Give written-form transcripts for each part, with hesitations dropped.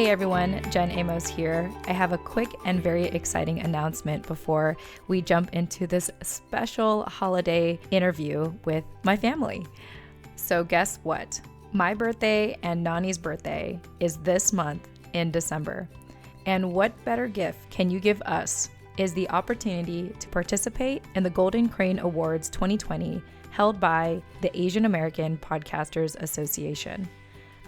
Hey everyone, Jen Amos here. I have a quick and very exciting announcement before we jump into this special holiday interview with my family. So guess what? My birthday and Nani's birthday is this month in December. And what better gift can you give us is the opportunity to participate in the Golden Crane Awards 2020 held by the Asian American Podcasters Association.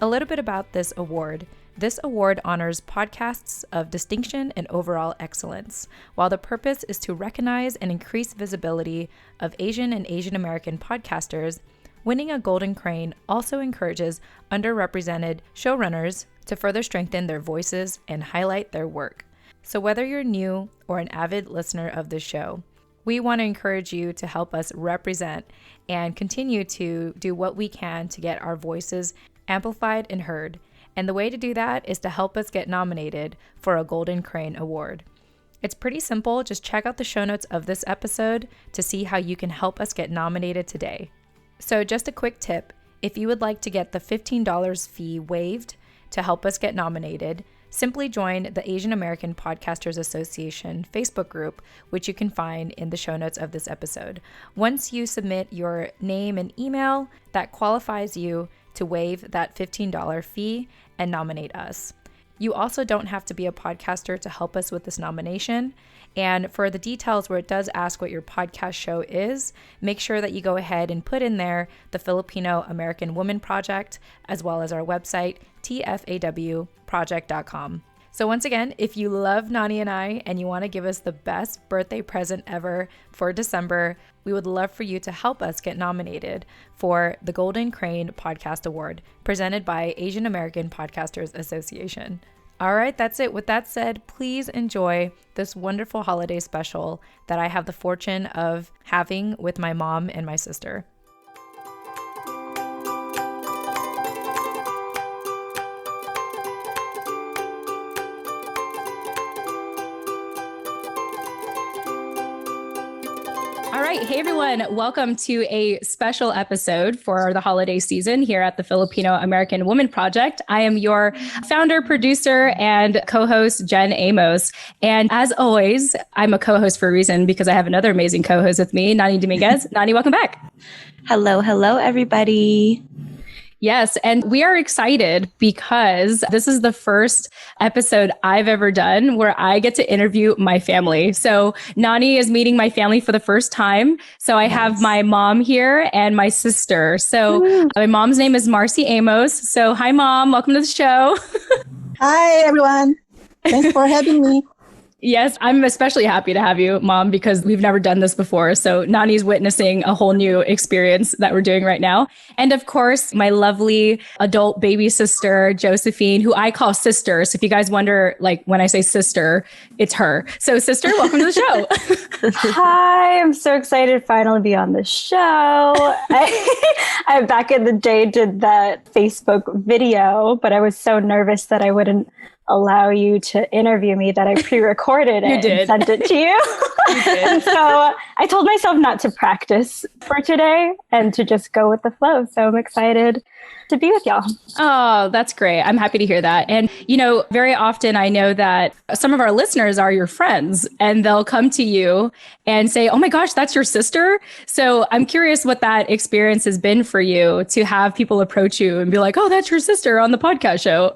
A little bit about this award. This award honors podcasts of distinction and overall excellence, while the purpose is to recognize and increase visibility of Asian and Asian American podcasters. Winning a Golden Crane also encourages underrepresented showrunners to further strengthen their voices and highlight their work. So whether you're new or an avid listener of the show, we want to encourage you to help us represent and continue to do what we can to get our voices amplified and heard. And the way to do that is to help us get nominated for a Golden Crane Award. It's pretty simple. Just check out the show notes of this episode to see how you can help us get nominated today. So just a quick tip, if you would like to get the $15 fee waived to help us get nominated, simply join the Asian American Podcasters Association Facebook group, which you can find in the show notes of this episode. Once you submit your name and email, that qualifies you to waive that $15 fee and nominate us. You also don't have to be a podcaster to help us with this nomination. And for the details where it does ask what your podcast show is, make sure that you go ahead and put in there the Filipino American Women Project, as well as our website, TFAW Project.com. So once again, if you love Nani and I and you want to give us the best birthday present ever for December, we would love for you to help us get nominated for the Golden Crane Podcast Award presented by Asian American Podcasters Association. All right, that's it. With that said, please enjoy this wonderful holiday special that I have the fortune of having with my mom and my sister. All right. Hey, everyone. Welcome to a special episode for the holiday season here at the Filipino American Women Project. I am your founder, producer, and co-host, Jen Amos. And as always, I'm a co-host for a reason because I have another amazing co-host with me, Nani Dominguez. Nani, welcome back. Hello, everybody. Yes, and we are excited because this is the first episode I've ever done where I get to interview my family. So Nani is meeting my family for the first time. So I have my mom here and my sister. So my mom's name is Marci Amos. So hi, Mom. Welcome to the show. Hi, everyone. Thanks for having me. Yes, I'm especially happy to have you, Mom, because we've never done this before. So Nani's witnessing a whole new experience that we're doing right now. And of course, my lovely adult baby sister, Josephine, who I call sister. So if you guys wonder, like when I say sister, it's her. So sister, welcome to the show. Hi, I'm so excited to finally be on the show. I back in the day did that Facebook video, but I was so nervous that I wouldn't allow you to interview me that I pre-recorded it and sent it to you. And so I told myself not to practice for today and to just go with the flow. So I'm excited to be with y'all. Oh, that's great. I'm happy to hear that. And, you know, very often I know that some of our listeners are your friends and they'll come to you and say, oh my gosh, that's your sister. So I'm curious what that experience has been for you to have people approach you and be like, oh, that's your sister on the podcast show.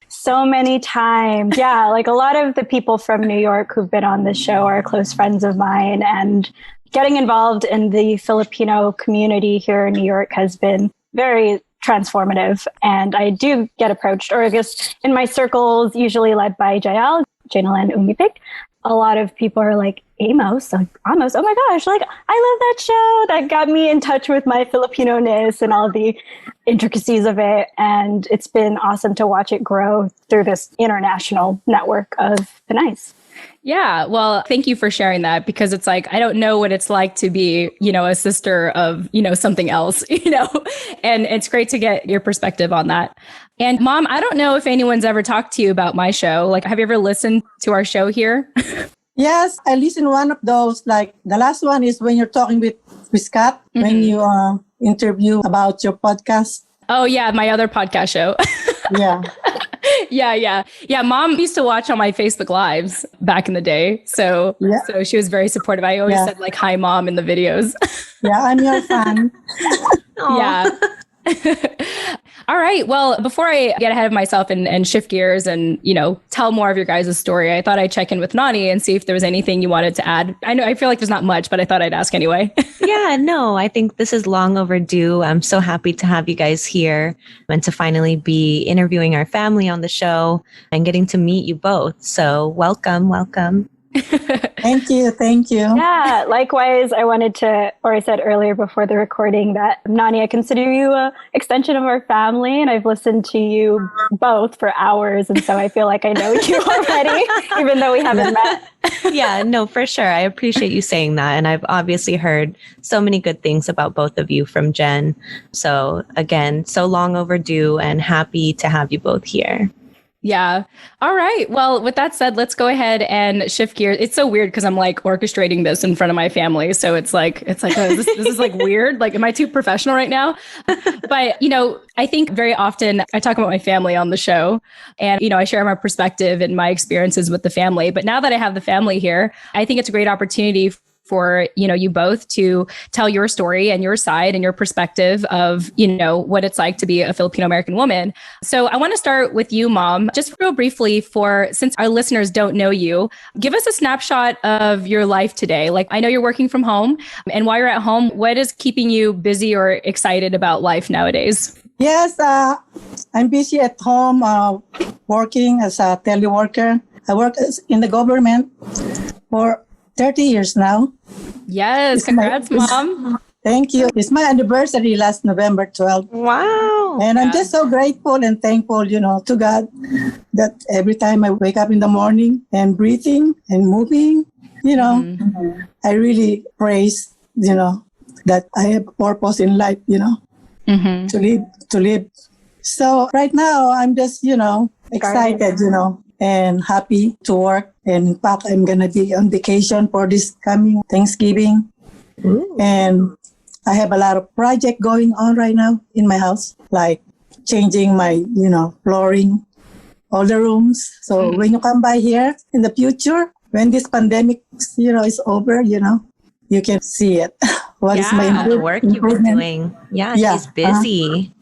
So many times. Yeah. Like a lot of the people from New York who've been on this show are close friends of mine, and getting involved in the Filipino community here in New York has been very transformative. And I do get approached, or I guess in my circles, usually led by Jael, Janelle and Umipik, a lot of people are like, Amos, oh my gosh, like, I love that show. That got me in touch with my Filipino-ness and all the intricacies of it. And it's been awesome to watch it grow through this international network of Pinays. Yeah. Well, thank you for sharing that, because it's like, I don't know what it's like to be, you know, a sister of, you know, something else, you know, and it's great to get your perspective on that. And Mom, I don't know if anyone's ever talked to you about my show. Like, have you ever listened to our show here? Yes, I listened to one of those. Like the last one is when you're talking with Scott, when you interview about your podcast. Oh, yeah. My other podcast show. Yeah. Yeah. Mom used to watch on my Facebook lives back in the day. So she was very supportive. I always said like, hi, mom in the videos. Yeah, I'm your fan. Yeah. All right. Well, before I get ahead of myself and shift gears and, tell more of your guys' story, I thought I'd check in with Nani and see if there was anything you wanted to add. I feel like there's not much, but I thought I'd ask anyway. Yeah, no, I think this is long overdue. I'm so happy to have you guys here and to finally be interviewing our family on the show and getting to meet you both. So welcome. Thank you. Yeah, likewise, I said earlier before the recording that, Nani, I consider you an extension of our family, and I've listened to you both for hours, and so I feel like I know you already, even though we haven't met. Yeah, no, for sure. I appreciate you saying that. And I've obviously heard so many good things about both of you from Jen. So again, so long overdue and happy to have you both here. Yeah. All right. Well, with that said, let's go ahead and shift gears. It's so weird because I'm like orchestrating this in front of my family. So it's like, oh, this is like weird. Like, am I too professional right now? But, I think very often I talk about my family on the show and, I share my perspective and my experiences with the family. But now that I have the family here, I think it's a great opportunity for, you both to tell your story and your side and your perspective of, what it's like to be a Filipino American woman. So I want to start with you, Mom, just real briefly since our listeners don't know you, give us a snapshot of your life today. Like, I know you're working from home, and while you're at home, what is keeping you busy or excited about life nowadays? Yes, I'm busy at home working as a teleworker. I work in the government for 30 years now. Yes, congrats, Mom. Thank you. It's my anniversary last November 12th. Wow. And I'm just so grateful and thankful, to God that every time I wake up in the morning and breathing and moving, I really praise, that I have purpose in life, to live. So right now I'm just, excited, and happy to work. And in fact, I'm going to be on vacation for this coming Thanksgiving. Ooh. And I have a lot of project going on right now in my house, like changing my, flooring, all the rooms. So when you come by here in the future, when this pandemic, is over, you can see it. What is my the work you've been doing. Yeah, she's busy.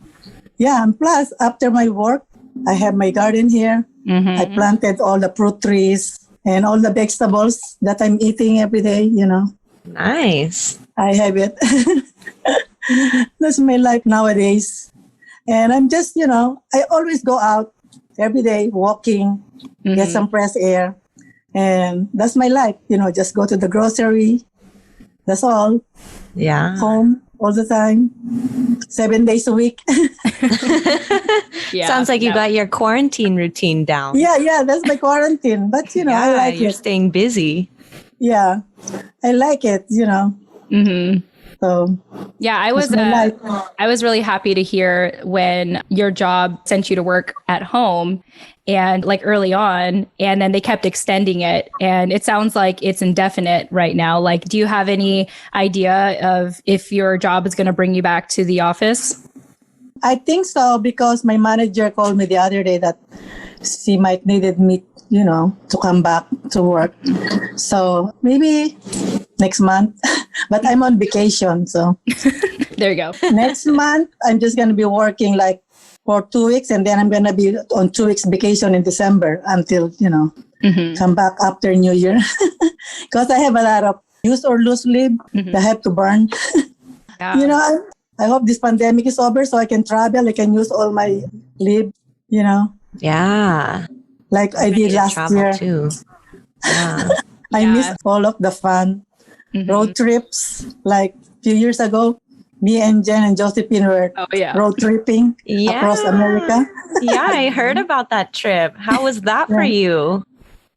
And plus, after my work, I have my garden here. Mm-hmm. I planted all the fruit trees and all the vegetables that I'm eating every day, Nice. I have it. That's my life nowadays. And I'm just, I always go out every day walking, get some fresh air. And that's my life, just go to the grocery. That's all. Yeah. Home all the time, 7 days a week. Sounds like you got your quarantine routine down. Yeah, that's my quarantine. But, I like you're it. staying busy. Yeah, I like it, Mm-hmm. So yeah, I was really happy to hear when your job sent you to work at home and like early on, and then they kept extending it. And it sounds like it's indefinite right now. Like, do you have any idea of if your job is going to bring you back to the office? I think so, because my manager called me the other day that she might needed me, to come back to work. So maybe next month, but I'm on vacation. So there you go. Next month, I'm just going to be working like for 2 weeks, and then I'm going to be on 2 weeks vacation in December until, come back after New Year. Because I have a lot of use or lose leave that I have to burn. Yeah. I hope this pandemic is over so I can travel. I can use all my leave, Yeah. Like I did last year. Too. Yeah. I miss all of the fun road trips. Like a few years ago, me and Jen and Josephine were road tripping across America. Yeah, I heard about that trip. How was that for you?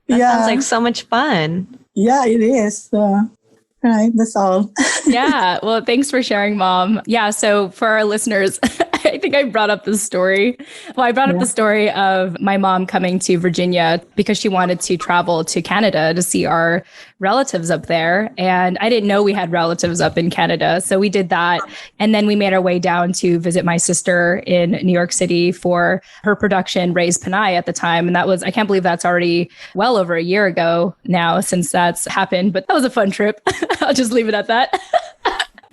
That sounds like so much fun. Yeah, it is. Right, that's all. Yeah. Well, thanks for sharing, Mom. Yeah. So for our listeners, I think I brought up this story. Well, I brought up the story of my mom coming to Virginia because she wanted to travel to Canada to see our relatives up there. And I didn't know we had relatives up in Canada. So we did that. And then we made our way down to visit my sister in New York City for her production, Raised Pinay at the time. And that was, I can't believe that's already well over a year ago now since that's happened. But that was a fun trip. I'll just leave it at that.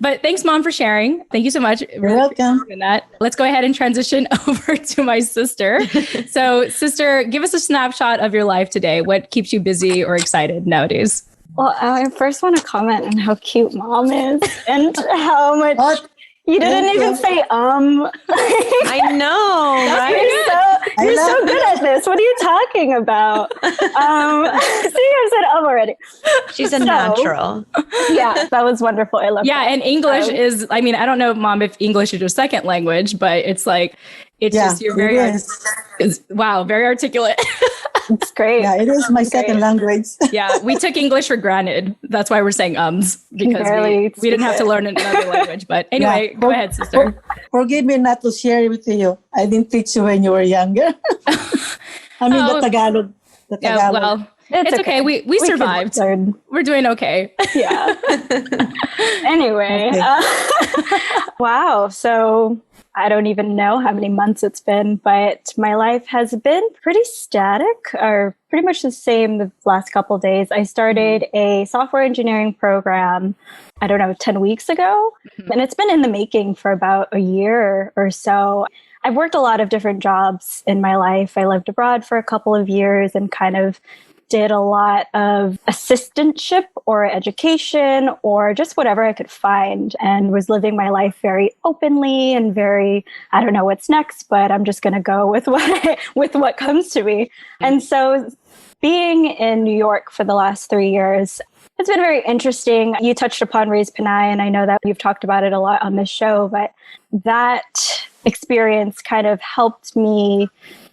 But thanks, Mom, for sharing. Thank you so much. You're welcome. That. Let's go ahead and transition over to my sister. So, sister, give us a snapshot of your life today. What keeps you busy or excited nowadays? Well, I first want to comment on how cute Mom is and how much you didn't even say I know, right? You're so good at this. What are you talking about? See, I said already. She's a natural. Yeah, that was wonderful. I love that. And English is, I mean, I don't know, Mom, if English is your second language, but it's like, it's just, you're very, very articulate. It's great. Yeah, it is my second language. Yeah, we took English for granted. That's why we're saying because we didn't have to learn another language. But anyway, go ahead, sister. Forgive me not to share with you. I didn't teach you when you were younger. I mean, the Tagalog. Yeah, well, it's okay. We survived. We're doing okay. Yeah. Anyway. Wow. So I don't even know how many months it's been, but my life has been pretty static or pretty much the same the last couple of days. I started a software engineering program, 10 weeks ago, and it's been in the making for about a year or so. I've worked a lot of different jobs in my life. I lived abroad for a couple of years and kind of did a lot of assistantship or education or just whatever I could find, and was living my life very openly and very, I don't know what's next, but I'm just going to go with what comes to me. And so being in New York for the last 3 years, it's been very interesting. You touched upon Raised Pinay, and I know that you've talked about it a lot on this show, but that experience kind of helped me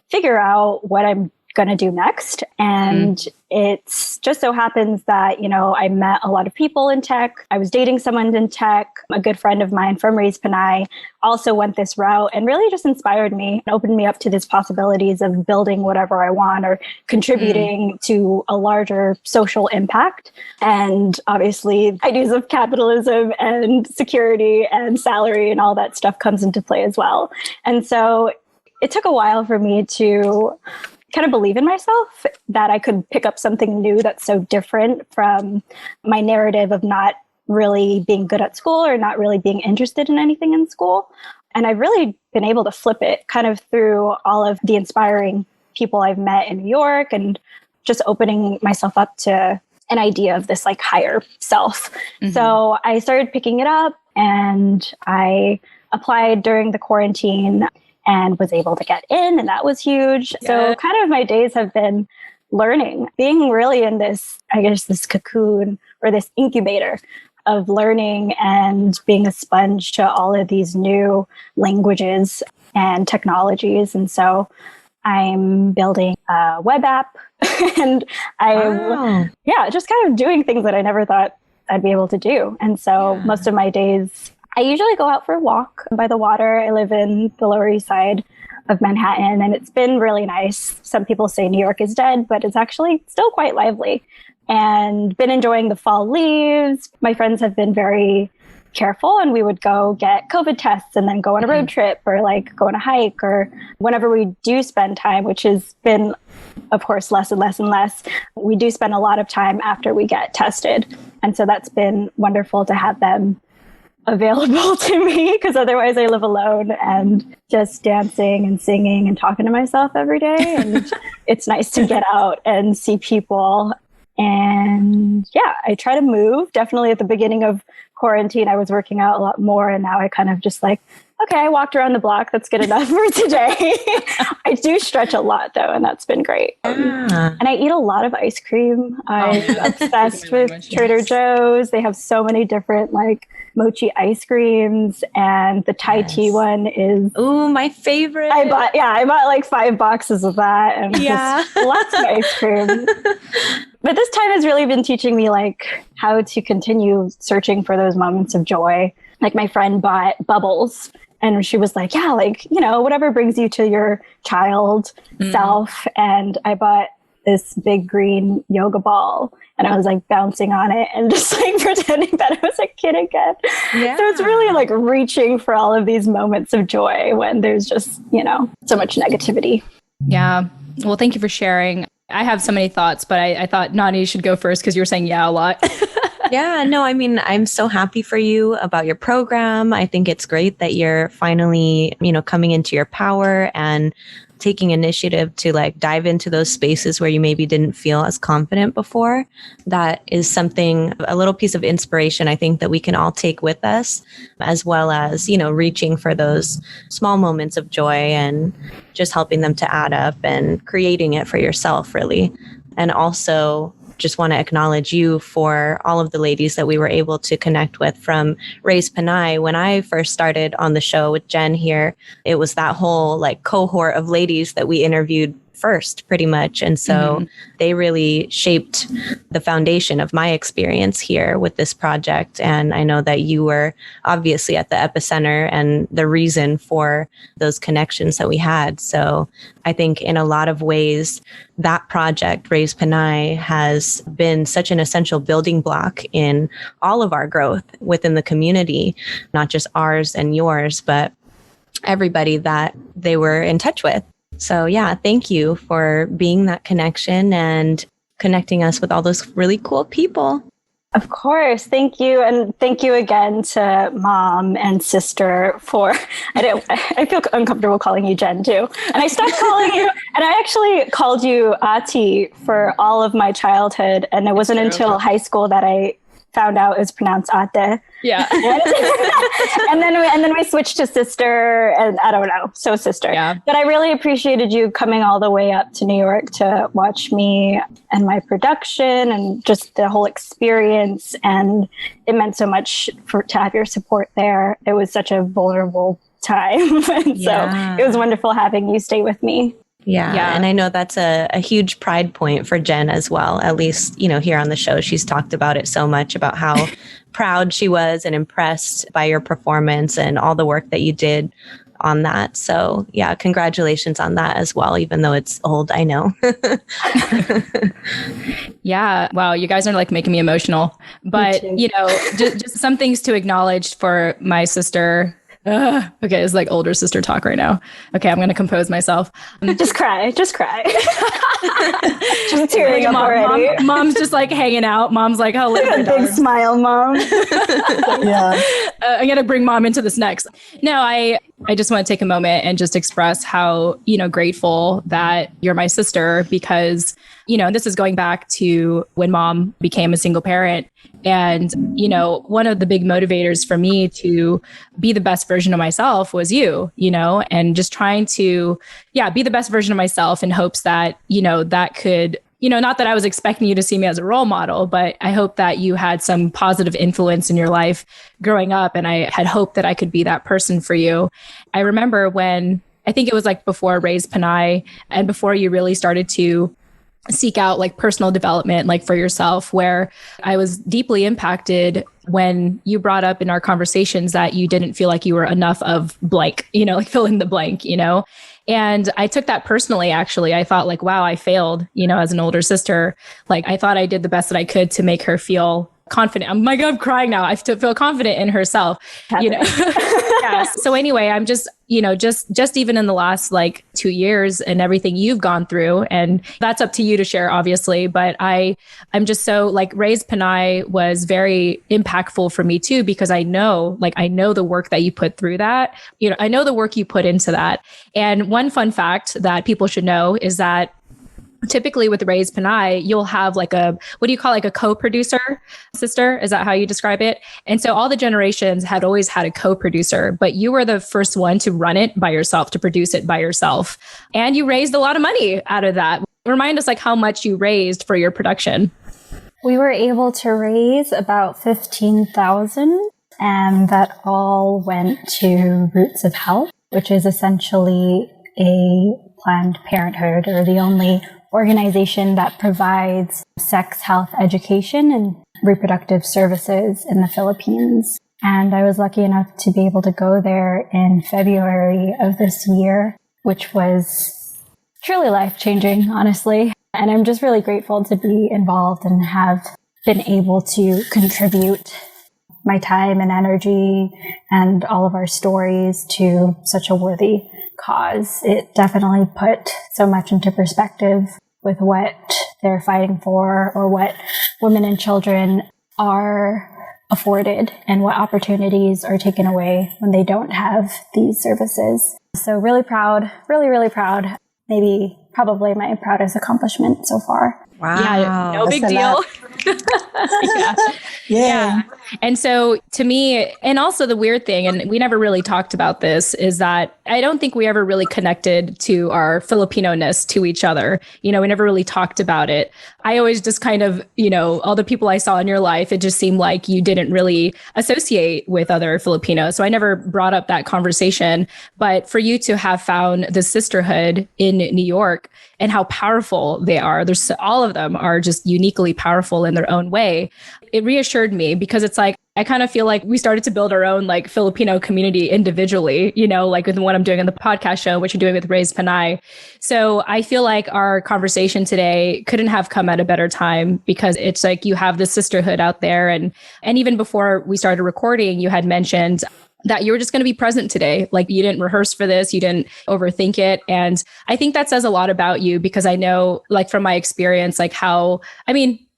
figure out what I'm going to do next. And it's just so happens that, I met a lot of people in tech. I was dating someone in tech. A good friend of mine from Raised Pinay also went this route and really just inspired me and opened me up to these possibilities of building whatever I want or contributing to a larger social impact. And obviously ideas of capitalism and security and salary and all that stuff comes into play as well. And so it took a while for me to kind of believe in myself that I could pick up something new that's so different from my narrative of not really being good at school or not really being interested in anything in school. And I've really been able to flip it kind of through all of the inspiring people I've met in New York and just opening myself up to an idea of this like higher self. So I started picking it up and I applied during the quarantine and was able to get in, and that was huge. Yeah. So kind of my days have been learning, being really in this, I guess, this cocoon or this incubator of learning and being a sponge to all of these new languages and technologies. And so I'm building a web app and just kind of doing things that I never thought I'd be able to do. And so most of my days, I usually go out for a walk by the water. I live in the Lower East Side of Manhattan, and it's been really nice. Some people say New York is dead, but it's actually still quite lively. And been enjoying the fall leaves. My friends have been very careful, and we would go get COVID tests and then go on a road trip or like go on a hike, or whenever we do spend time, which has been, of course, less and less and less. We do spend a lot of time after we get tested. And so that's been wonderful to have them available to me, because otherwise I live alone and just dancing and singing and talking to myself every day. And it's nice to get out and see people. And I try to move. Definitely at the beginning of quarantine, I was working out a lot more. And now I kind of just like, okay, I walked around the block. That's good enough for today. I do stretch a lot though, and that's been great. And I eat a lot of ice cream. I'm obsessed with Trader Joe's. They have so many different like mochi ice creams, and the Thai tea one is my favorite. I bought like 5 boxes of that, and just lots of ice cream. But this time has really been teaching me like how to continue searching for those moments of joy. Like my friend bought bubbles, And she was like, yeah, like, whatever brings you to your child self. And I bought this big green yoga ball and I was like bouncing on it and just like pretending that I was a kid again. Yeah. So it's really like reaching for all of these moments of joy when there's just, so much negativity. Yeah. Well, thank you for sharing. I have so many thoughts, but I thought Nani should go first because you were saying yeah a lot. Yeah, no, I mean, I'm so happy for you about your program. I think it's great that you're finally, coming into your power and taking initiative to like dive into those spaces where you maybe didn't feel as confident before. That is something, a little piece of inspiration, I think that we can all take with us, as well as, reaching for those small moments of joy and just helping them to add up and creating it for yourself, really. And also just want to acknowledge you for all of the ladies that we were able to connect with from Raised Pinay. When I first started on the show with Jen here, it was that whole like cohort of ladies that we interviewed first, pretty much. And so they really shaped the foundation of my experience here with this project. And I know that you were obviously at the epicenter and the reason for those connections that we had. So I think in a lot of ways, that project, Raised Pinay, has been such an essential building block in all of our growth within the community, not just ours and yours, but everybody that they were in touch with. So yeah, thank you for being that connection and connecting us with all those really cool people. Of course. Thank you. And thank you again to mom and sister for, I feel uncomfortable calling you Jen too. And I stopped calling you, and I actually called you Ati for all of my childhood. And it wasn't until high school that I found out it was pronounced Ate. Yeah. and then we switched to sister, and I don't know. So sister. Yeah. But I really appreciated you coming all the way up to New York to watch me and my production and just the whole experience. And it meant so much to have your support there. It was such a vulnerable time. So it was wonderful having you stay with me. Yeah. And I know that's a huge pride point for Jen as well. At least, here on the show, she's talked about it so much about how proud she was and impressed by your performance and all the work that you did on that. So yeah, congratulations on that as well, even though it's old, I know. Yeah. Wow. You guys are like making me emotional, but just some things to acknowledge for my sister. Okay, it's like older sister talk right now. Okay, I'm going to compose myself. Just cry. Just tearing up already. Mom's just like hanging out. Mom's like, oh, look at big smile, mom. Yeah. I'm going to bring mom into this next. No, I just want to take a moment and just express how, grateful that you're my sister, because, this is going back to when mom became a single parent. And, one of the big motivators for me to be the best version of myself was you, and just trying to, be the best version of myself in hopes that, that could, not that I was expecting you to see me as a role model, but I hope that you had some positive influence in your life growing up. And I had hoped that I could be that person for you. I remember when, I think it was like before Raised Pinay and before you really started to seek out like personal development, like for yourself, where I was deeply impacted when you brought up in our conversations that you didn't feel like you were enough of blank, like fill in the blank, And I took that personally, actually. I thought like, wow, I failed, as an older sister. Like I thought I did the best that I could to make her feel confident. Oh my God, I'm crying now. I feel confident in herself, Yeah. So anyway, I'm just, just even in the last like 2 years and everything you've gone through, and that's up to you to share, obviously. But I'm just so like Raised Pinay was very impactful for me too, because I know the work that you put through that, I know the work you put into that. And one fun fact that people should know is that typically with Raised Pinay, you'll have like what do you call like a co-producer sister? Is that how you describe it? And so all the generations had always had a co-producer, but you were the first one to run it by yourself, to produce it by yourself. And you raised a lot of money out of that. Remind us like how much you raised for your production. We were able to raise about $15,000, and that all went to Roots of Health, which is essentially a Planned Parenthood, or the only organization that provides sex health education and reproductive services in the Philippines. And I was lucky enough to be able to go there in February of this year, which was truly life-changing, honestly. And I'm just really grateful to be involved and have been able to contribute my time and energy and all of our stories to such a worthy cause. It definitely put so much into perspective with what they're fighting for or what women and children are afforded and what opportunities are taken away when they don't have these services. So really proud, really proud. Maybe probably my proudest accomplishment so far. Wow. Yeah, no big deal. Yeah. And so to me, and also the weird thing, and we never really talked about this, is that I don't think we ever really connected to our Filipino-ness to each other. We never really talked about it. I always just kind of, all the people I saw in your life, it just seemed like you didn't really associate with other Filipinos. So I never brought up that conversation. But for you to have found the sisterhood in New York and how powerful they are, all of them are just uniquely powerful in their own way. It reassured me because it's like, I kind of feel like we started to build our own like Filipino community individually, like with what I'm doing on the podcast show, what you're doing with Raised Pinay. So I feel like our conversation today couldn't have come at a better time because it's like you have this sisterhood out there. And even before we started recording, you had mentioned that you were just going to be present today. Like you didn't rehearse for this, you didn't overthink it. And I think that says a lot about you because I know like from my experience, like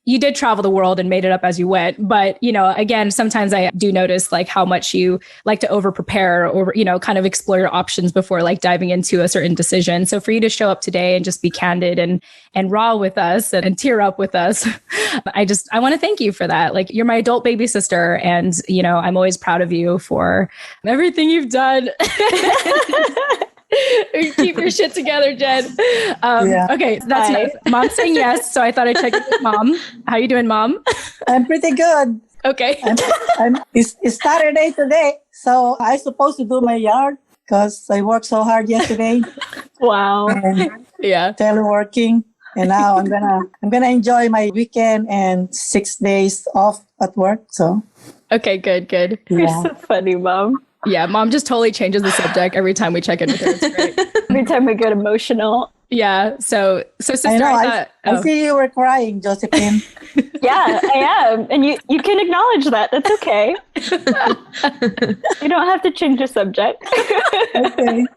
you did travel the world and made it up as you went. But, again, sometimes I do notice like how much you like to over prepare or, kind of explore your options before like diving into a certain decision. So for you to show up today and just be candid and raw with us and tear up with us, I want to thank you for that. Like you're my adult baby sister. And, I'm always proud of you for everything you've done. Keep your shit together, Jen. Okay, that's nice. Mom's saying yes, so I thought I'd check in with Mom. How you doing, Mom? I'm pretty good. Okay. It's Saturday today, so I supposed to do my yard because I worked so hard yesterday. Wow. Yeah. Teleworking, and now I'm gonna enjoy my weekend and 6 days off at work. So. Okay, good. Yeah. You're so funny, Mom. Yeah, Mom just totally changes the subject every time we check in with her. It's great. Every time we get emotional. Yeah. So sister, I know. I see you were crying, Josephine. Yeah, I am. And you can acknowledge that. That's okay. You don't have to change the subject. Okay.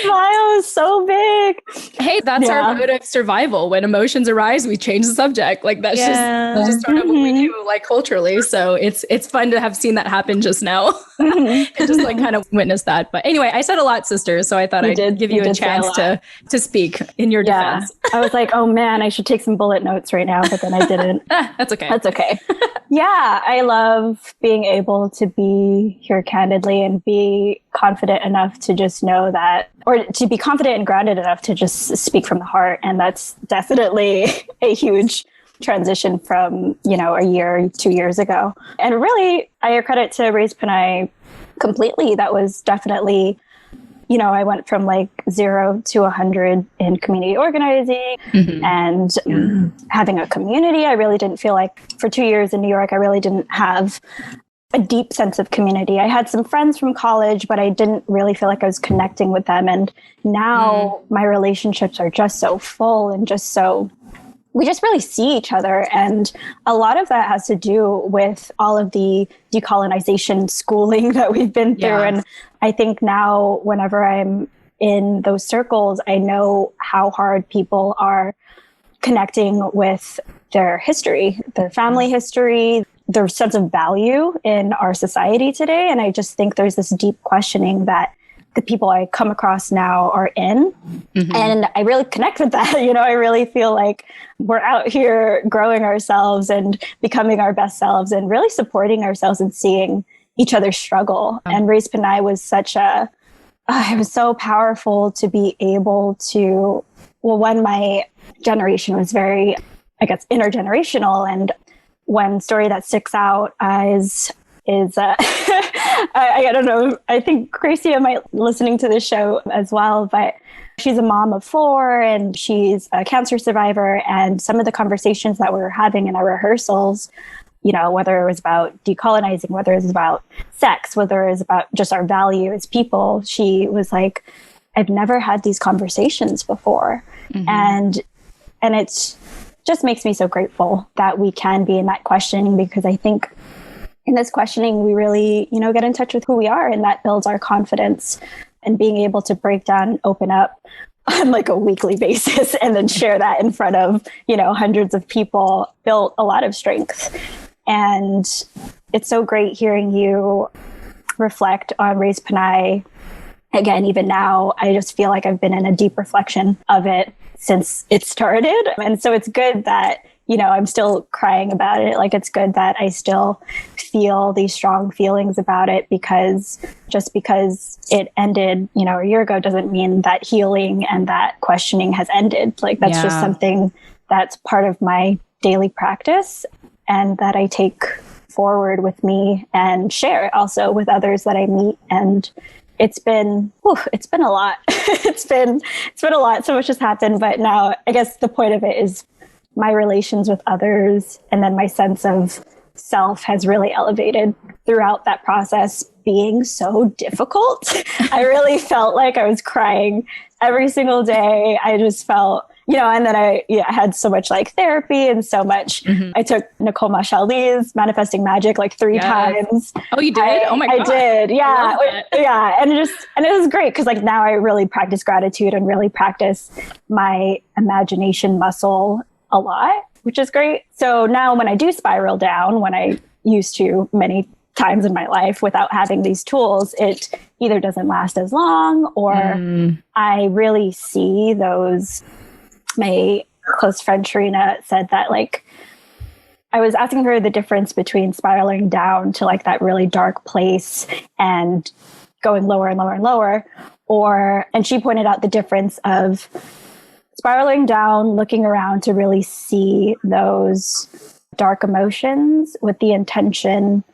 Smile is so big. Hey, that's our mode of survival. When emotions arise, we change the subject. Like that's just sort of what we do, like culturally. So it's fun to have seen that happen just now and just like kind of witness that. But anyway, I said a lot, sister. So I thought I'd give you a chance to speak in your defense. I was like, oh man, I should take some bullet notes right now, but then I didn't. That's okay. That's okay. Yeah, I love being able to be here candidly and be confident enough to just know that, or to be confident and grounded enough to just speak from the heart. And that's definitely a huge transition from, a year, 2 years ago. And really, I credit to Raised Pinay completely. That was definitely, I went from like 0 to 100 in community organizing and having a community. I really didn't feel like for 2 years in New York, I really didn't have a deep sense of community. I had some friends from college, but I didn't really feel like I was connecting with them. And now my relationships are just so full and we just really see each other. And a lot of that has to do with all of the decolonization schooling that we've been through. And I think now whenever I'm in those circles, I know how hard people are connecting with their history, their family history, their sense of value in our society today. And I just think there's this deep questioning that the people I come across now are in. And I really connect with that. I really feel like we're out here growing ourselves and becoming our best selves and really supporting ourselves and seeing each other struggle. And Raised Pinay was it was so powerful to be able to, when my generation was very, I guess, intergenerational. And one story that sticks out is I don't know, I think Gracia might listening to this show as well, but she's a mom of 4 and she's a cancer survivor. And some of the conversations that we were having in our rehearsals whether it was about decolonizing, whether it was about sex, whether it was about just our value as people, she was like, I've never had these conversations before. And it's just makes me so grateful that we can be in that questioning, because I think in this questioning, we really, get in touch with who we are, and that builds our confidence, and being able to break down and open up on like a weekly basis and then share that in front of, hundreds of people built a lot of strength. And it's so great hearing you reflect on Raised Pinay. Again, even now, I just feel like I've been in a deep reflection of it since it started. And so it's good that, I'm still crying about it. Like, it's good that I still feel these strong feelings about it, because just because it ended, a year ago doesn't mean that healing and that questioning has ended. Like, that's just something that's part of my daily practice, and that I take forward with me and share also with others that I meet. And it's been a lot. it's been a lot. So much has happened. But now I guess the point of it is my relations with others, and then my sense of self has really elevated throughout that process, being so difficult. I really felt like I was crying every single day. I just felt, and then I had so much like therapy and so much. I took Nicole Mashali's Manifesting Magic like 3 times. Oh, you did? Oh my God. I did. Yeah. Yeah. And it was great, because like now I really practice gratitude and really practice my imagination muscle a lot, which is great. So now when I do spiral down, when I used to many times in my life without having these tools, it either doesn't last as long, or I really see those. My close friend Sharina said that, like, I was asking her the difference between spiraling down to like that really dark place and going lower and lower and lower, and she pointed out the difference of spiraling down, looking around to really see those dark emotions with the intention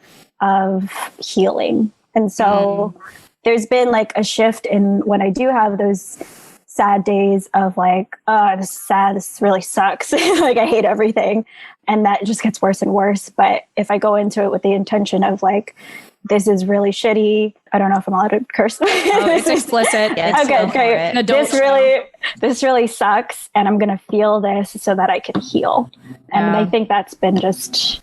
of healing. And so there's been like a shift in when I do have those sad days of like, oh, this is sad, this really sucks. Like, I hate everything. And that just gets worse and worse. But if I go into it with the intention of like, this is really shitty. I don't know if I'm allowed to curse. Oh, it's explicit. Yes, okay, great. This really sucks, and I'm going to feel this so that I can heal. And I think that's been just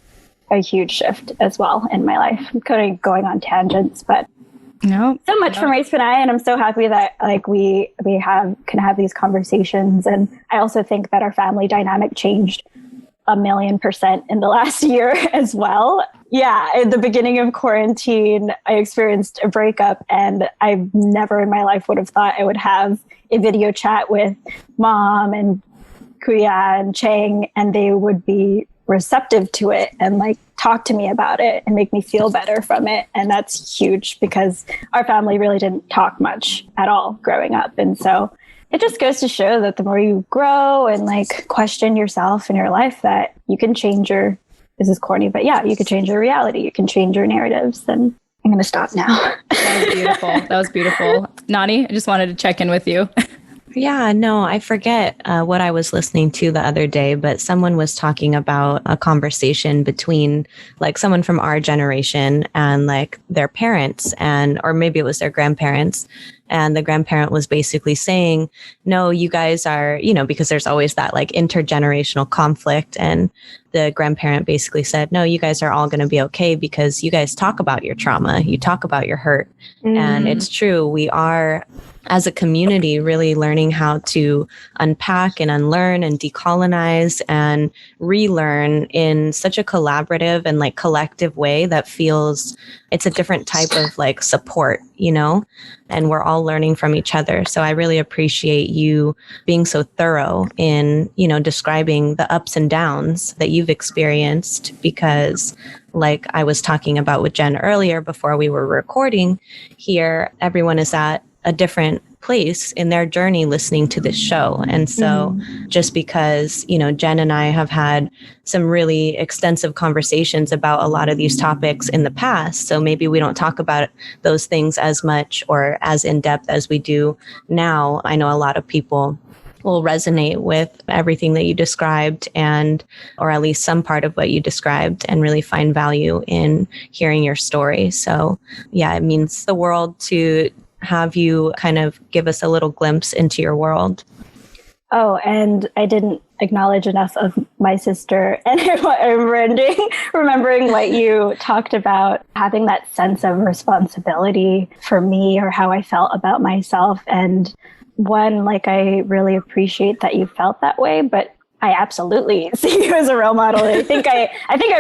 a huge shift as well in my life. I'm kind of going on tangents, but so much from Raised Pinay, and I'm so happy that like we can have these conversations. And I also think that our family dynamic changed 1,000,000% in the last year as well. Yeah, at the beginning of quarantine, I experienced a breakup, and I never in my life would have thought I would have a video chat with Mom and Kuya and Chang, and they would be receptive to it and like talk to me about it and make me feel better from it. And that's huge, because our family really didn't talk much at all growing up. And so it just goes to show that the more you grow and like question yourself in your life, that you can change this is corny, but yeah, you can change your reality. You can change your narratives. And I'm going to stop now. That was beautiful. That was beautiful. Nani, I just wanted to check in with you. Yeah, no, I forget what I was listening to the other day, but someone was talking about a conversation between like someone from our generation and like their parents, or maybe it was their grandparents. And the grandparent was basically saying, no, you guys are, because there's always that like intergenerational conflict. And the grandparent basically said, no, you guys are all going to be okay, because you guys talk about your trauma. You talk about your hurt. And it's true. We are, as a community, really learning how to unpack and unlearn and decolonize and relearn in such a collaborative and like collective way that feels it's a different type of like support, and we're all learning from each other. So I really appreciate you being so thorough in, describing the ups and downs that you've experienced, because like I was talking about with Jen earlier before we were recording here, everyone is at a different place in their journey listening to this show. And so just because, Jen and I have had some really extensive conversations about a lot of these topics in the past, so maybe we don't talk about those things as much or as in depth as we do now. I know a lot of people will resonate with everything that you described or at least some part of what you described and really find value in hearing your story. So yeah, it means the world to have you kind of give us a little glimpse into your world. Oh, and I didn't acknowledge enough of my sister. And I'm remembering what you talked about, having that sense of responsibility for me or how I felt about myself. And one, like, I really appreciate that you felt that way, but I absolutely see you as a role model. I think I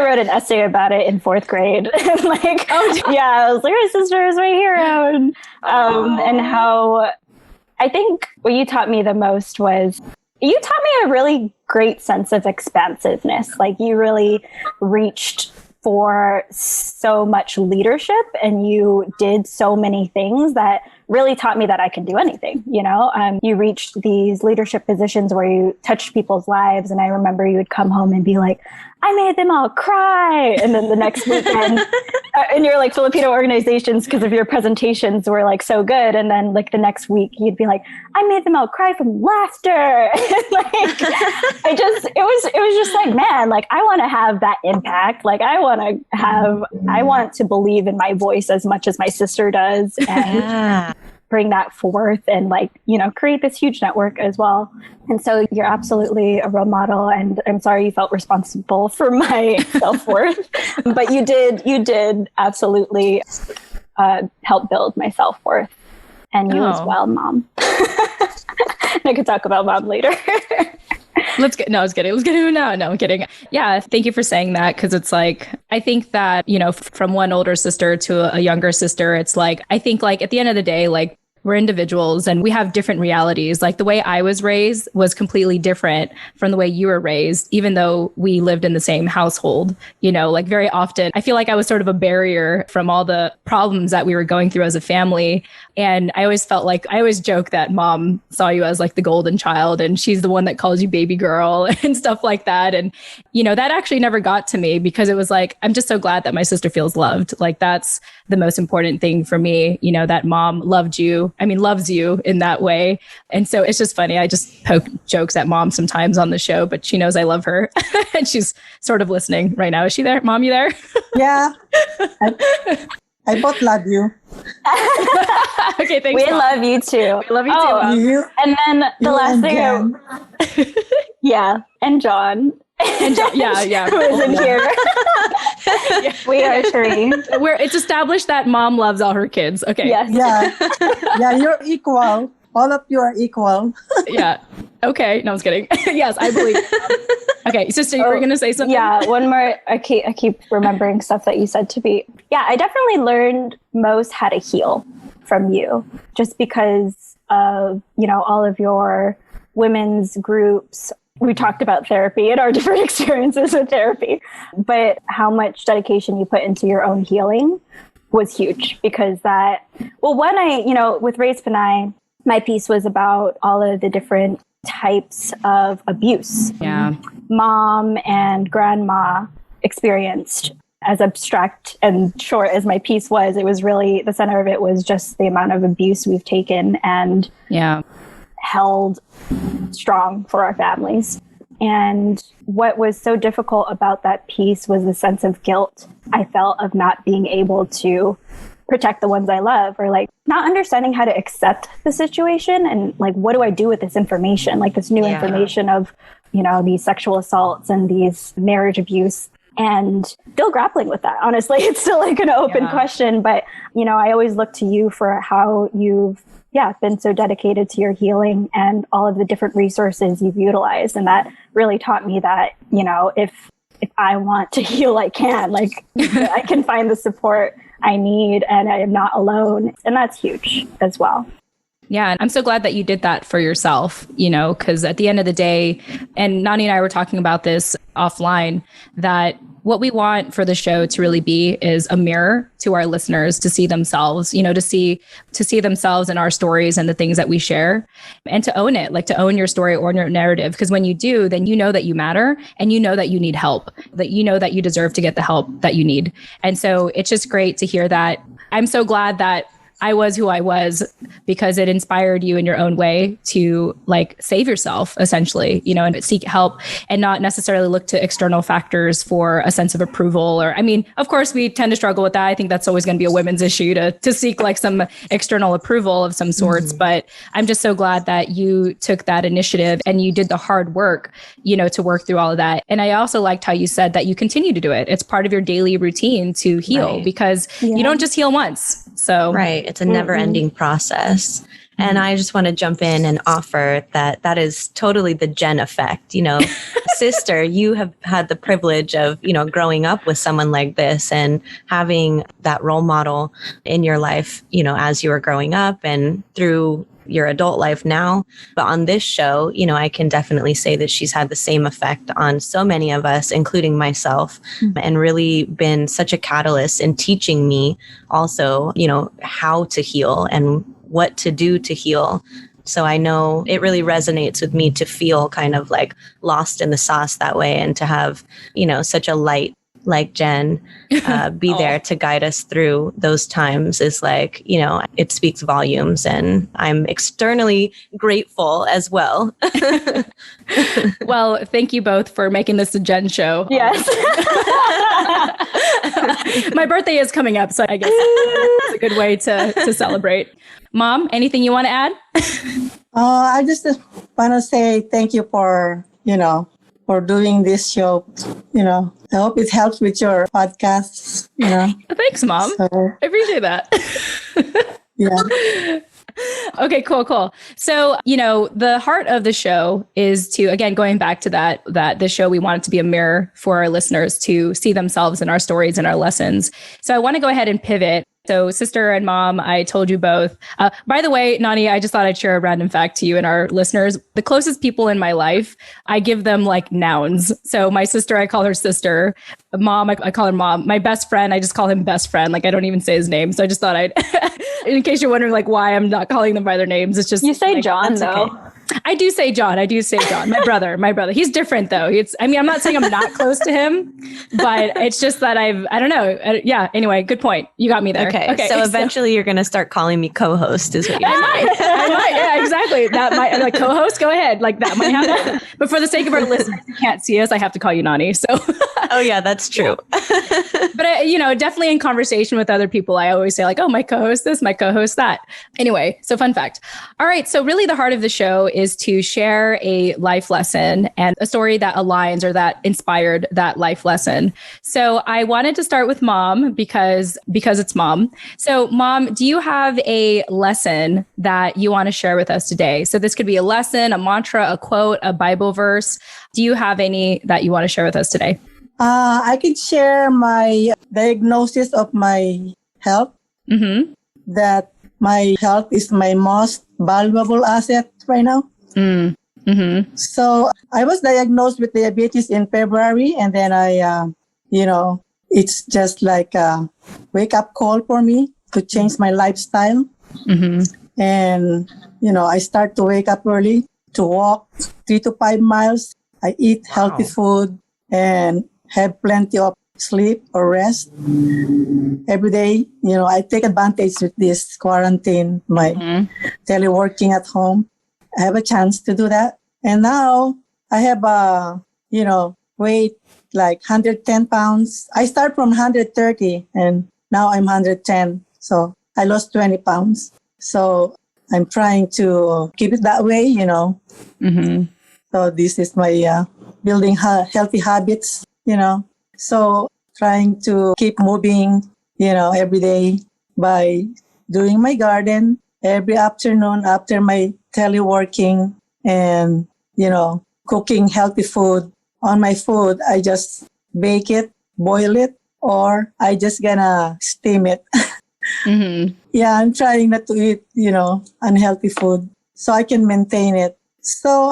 wrote an essay about it in 4th grade. And like, I was like, my sister is my hero. And how I think what you taught me the most was you taught me a really great sense of expansiveness. Like, you really reached for so much leadership and you did so many things that really taught me that I can do anything. You reached these leadership positions where you touched people's lives. And I remember you would come home and be like, I made them all cry. And then the next weekend in your like Filipino organizations, because of your presentations were like so good. And then like the next week you'd be like, I made them all cry from laughter. Like, it was just like, man, like I want to have that impact. Like I want to believe in my voice as much as my sister does. And bring that forth and like, create this huge network as well. And so you're absolutely a role model, and I'm sorry you felt responsible for my self-worth, but you did absolutely help build my self-worth, and you as well, Mom. I could talk about Mom later. No, I was kidding. No, I'm kidding. Yeah. Thank you for saying that. Cause it's like, I think that, from one older sister to a younger sister, it's like, I think like at the end of the day, like we're individuals and we have different realities. Like the way I was raised was completely different from the way you were raised, even though we lived in the same household. Like very often, I feel like I was sort of a barrier from all the problems that we were going through as a family. And I always felt like, I always joke that Mom saw you as like the golden child and she's the one that calls you baby girl and stuff like that. And, that actually never got to me because it was like, I'm just so glad that my sister feels loved. Like that's the most important thing for me, that Mom loves you in that way. And so it's just funny. I just poke jokes at Mom sometimes on the show, but she knows I love her and she's sort of listening right now. Is she there? Mom, you there? Yeah. I both love you. Okay, thanks. We love you too. We love you too, Mom. And then the last thing, and John. And yeah. Who is in here? We are 3. It's established that Mom loves all her kids. Okay. Yes. Yeah, you're equal. All of you are equal. Yeah. Okay. No, I was kidding. Yes, I believe. Okay, sister, you were going to say something? Yeah, one more. I keep remembering stuff that you said to me. Yeah, I definitely learned most how to heal from you, just because of, all of your women's groups. We talked about therapy and our different experiences with therapy, but how much dedication you put into your own healing was huge because with Raised Pinay, my piece was about all of the different types of abuse. Yeah. Mom and grandma experienced. As abstract and short as my piece was, it was really, the center of it was just the amount of abuse we've taken and held strong for our families. And what was so difficult about that piece was the sense of guilt I felt of not being able to protect the ones I love, or like not understanding how to accept the situation and like, what do I do with this information? Like this new information of, these sexual assaults and these marriage abuse, and still grappling with that. Honestly, it's still like an open question, but I always look to you for how you've been so dedicated to your healing and all of the different resources you've utilized. And that really taught me that, if I want to heal, I can, like, I can find the support I need and I am not alone. And that's huge as well. Yeah. And I'm so glad that you did that for yourself, because at the end of the day, and Nani and I were talking about this offline, that what we want for the show to really be is a mirror to our listeners to see themselves, to see themselves in our stories and the things that we share, and to own it, like to own your story or your narrative. Because when you do, then you know that you matter and you know that you need help, that you know that you deserve to get the help that you need. And so it's just great to hear that. I'm so glad that I was who I was because it inspired you in your own way to like save yourself essentially, you know, and seek help and not necessarily look to external factors for a sense of approval. Or, I mean, of course we tend to struggle with that. I think that's always going to be a women's issue to seek like some external approval of some sorts. But I'm just so glad that you took that initiative and you did the hard work, you know, to work through all of that. And I also liked how you said that you continue to do it. It's part of your daily routine to heal because you don't just heal once. So it's a never ending process. And I just want to jump in and offer that is totally the Jen effect. You know, sister, you have had the privilege of, you know, growing up with someone like this and having that role model in your life, you know, as you were growing up and through your adult life now. But on this show, you know, I can definitely say that she's had the same effect on so many of us, including myself, and really been such a catalyst in teaching me also, you know, how to heal and what to do to heal. So I know it really resonates with me to feel kind of like lost in the sauce that way and to have, you know, such a light like Jen be there to guide us through those times is like, you know, it speaks volumes and I'm externally grateful as well. Well, thank you both for making this a Jen show. Yes. My birthday is coming up, so I guess it's a good way to celebrate. Mom, anything you want to add? I just want to say thank you for, you know, for doing this show. You know, I hope it helps with your podcasts, you know. Thanks, Mom. So, I appreciate that. yeah. Okay, cool. So, you know, the heart of the show is to, again, going back to that the show, we want it to be a mirror for our listeners to see themselves in our stories and our lessons. So I want to go ahead and pivot. So sister and mom, I told you both. By the way, Nani, I just thought I'd share a random fact to you and our listeners. The closest people in my life, I give them like nouns. So my sister, I call her sister. Mom, I call her mom. My best friend, I just call him best friend. Like I don't even say his name. So I just thought I'd, in case you're wondering like why I'm not calling them by their names, it's just You say like, John though. Okay. I do say John. My brother. He's different though. I'm not saying I'm not close to him, but it's just that I don't know. Yeah. Anyway, good point. You got me there. Okay. So eventually you're going to start calling me co-host is what you're saying. I might. Yeah, exactly. That might, like co-host, go ahead. Like that might happen. But for the sake of our listeners who can't see us, I have to call you Nani. So. Oh yeah, that's true. But you know, definitely in conversation with other people, I always say like, oh, my co-host this, my co-host that. Anyway, so fun fact. All right. So really the heart of the show is to share a life lesson and a story that aligns or that inspired that life lesson. So I wanted to start with mom because it's mom. So mom, do you have a lesson that you want to share with us today? So this could be a lesson, a mantra, a quote, a Bible verse. Do you have any that you want to share with us today? I can share my diagnosis of my health. Mm-hmm. That my health is my most valuable asset right now. Mm-hmm. So I was diagnosed with diabetes in February, and then it's just like a wake-up call for me to change my lifestyle. Mm-hmm. And, I start to wake up early to walk 3 to 5 miles. I eat healthy food and have plenty of sleep or rest every day. I take advantage with this quarantine, my teleworking at home. I have a chance to do that. And now I have weight like 110 pounds. I start from 130 and now I'm 110. So I lost 20 pounds. So I'm trying to keep it that way, Mm-hmm. So this is my building healthy habits, So trying to keep moving, every day by doing my garden every afternoon after my teleworking and, cooking healthy food. On my food, I just bake it, boil it, or I just gonna steam it. Mm-hmm. Yeah, I'm trying not to eat, unhealthy food so I can maintain it. So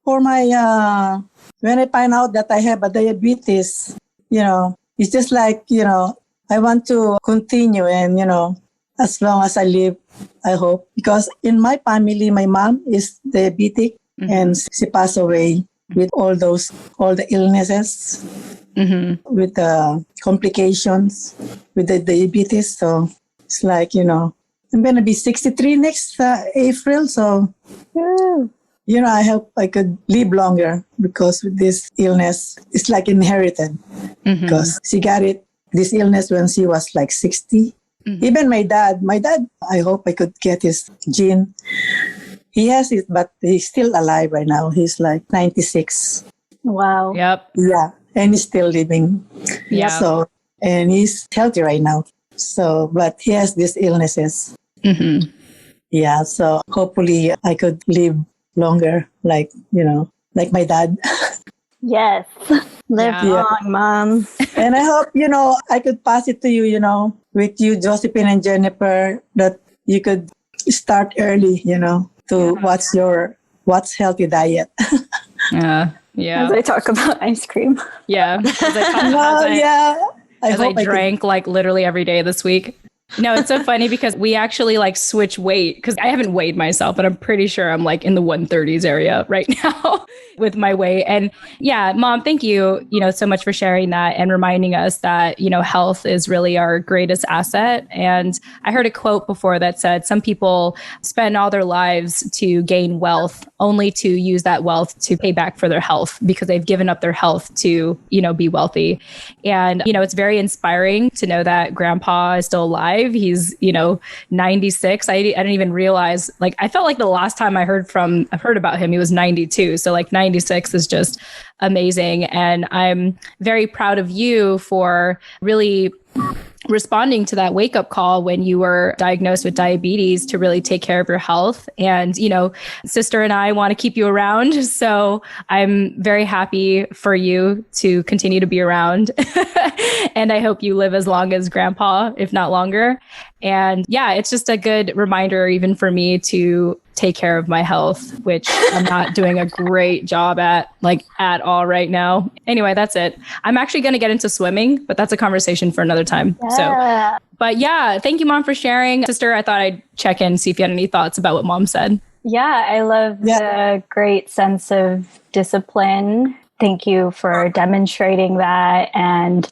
for my, when I find out that I have a diabetes, it's just like, I want to continue and, as long as I live, I hope. Because in my family, my mom is diabetic and she passed away with all the illnesses, with the complications with the diabetes. So It's like, I'm going to be 63 next April. So, I hope I could live longer because with this illness, it's like inherited because she got this illness when she was like 60. Even my dad, I hope I could get his gene. He has it, but he's still alive right now. He's like 96. Wow. Yep. Yeah. And he's still living. Yeah. So, and he's healthy right now. So, but he has these illnesses. Yeah. So hopefully I could live longer, like my dad. Yes. Live long, Mom. And I hope, I could pass it to you, with you, Josephine and Jennifer, that you could start early, to what's healthy diet. Yeah. As I talk about ice cream. Yeah. As I drank like literally every day this week. No, it's so funny because we actually like switch weight because I haven't weighed myself, but I'm pretty sure I'm like in the 130s area right now with my weight. And yeah, Mom, thank you, so much for sharing that and reminding us that, health is really our greatest asset. And I heard a quote before that said, some people spend all their lives to gain wealth only to use that wealth to pay back for their health because they've given up their health to, be wealthy. And, it's very inspiring to know that Grandpa is still alive. He's, 96. I didn't even realize, like, I felt like the last time I've heard about him, he was 92. So like 96 is just amazing. And I'm very proud of you for really responding to that wake-up call when you were diagnosed with diabetes to really take care of your health. And, sister and I want to keep you around. So I'm very happy for you to continue to be around. And I hope you live as long as Grandpa, if not longer. And yeah, it's just a good reminder, even for me, to take care of my health, which I'm not doing a great job at all right now. Anyway, that's it. I'm actually going to get into swimming, but that's a conversation for another time. Yeah. But yeah, thank you, Mom, for sharing. Sister, I thought I'd check in, see if you had any thoughts about what Mom said. Yeah, I love the great sense of discipline. Thank you for demonstrating that. And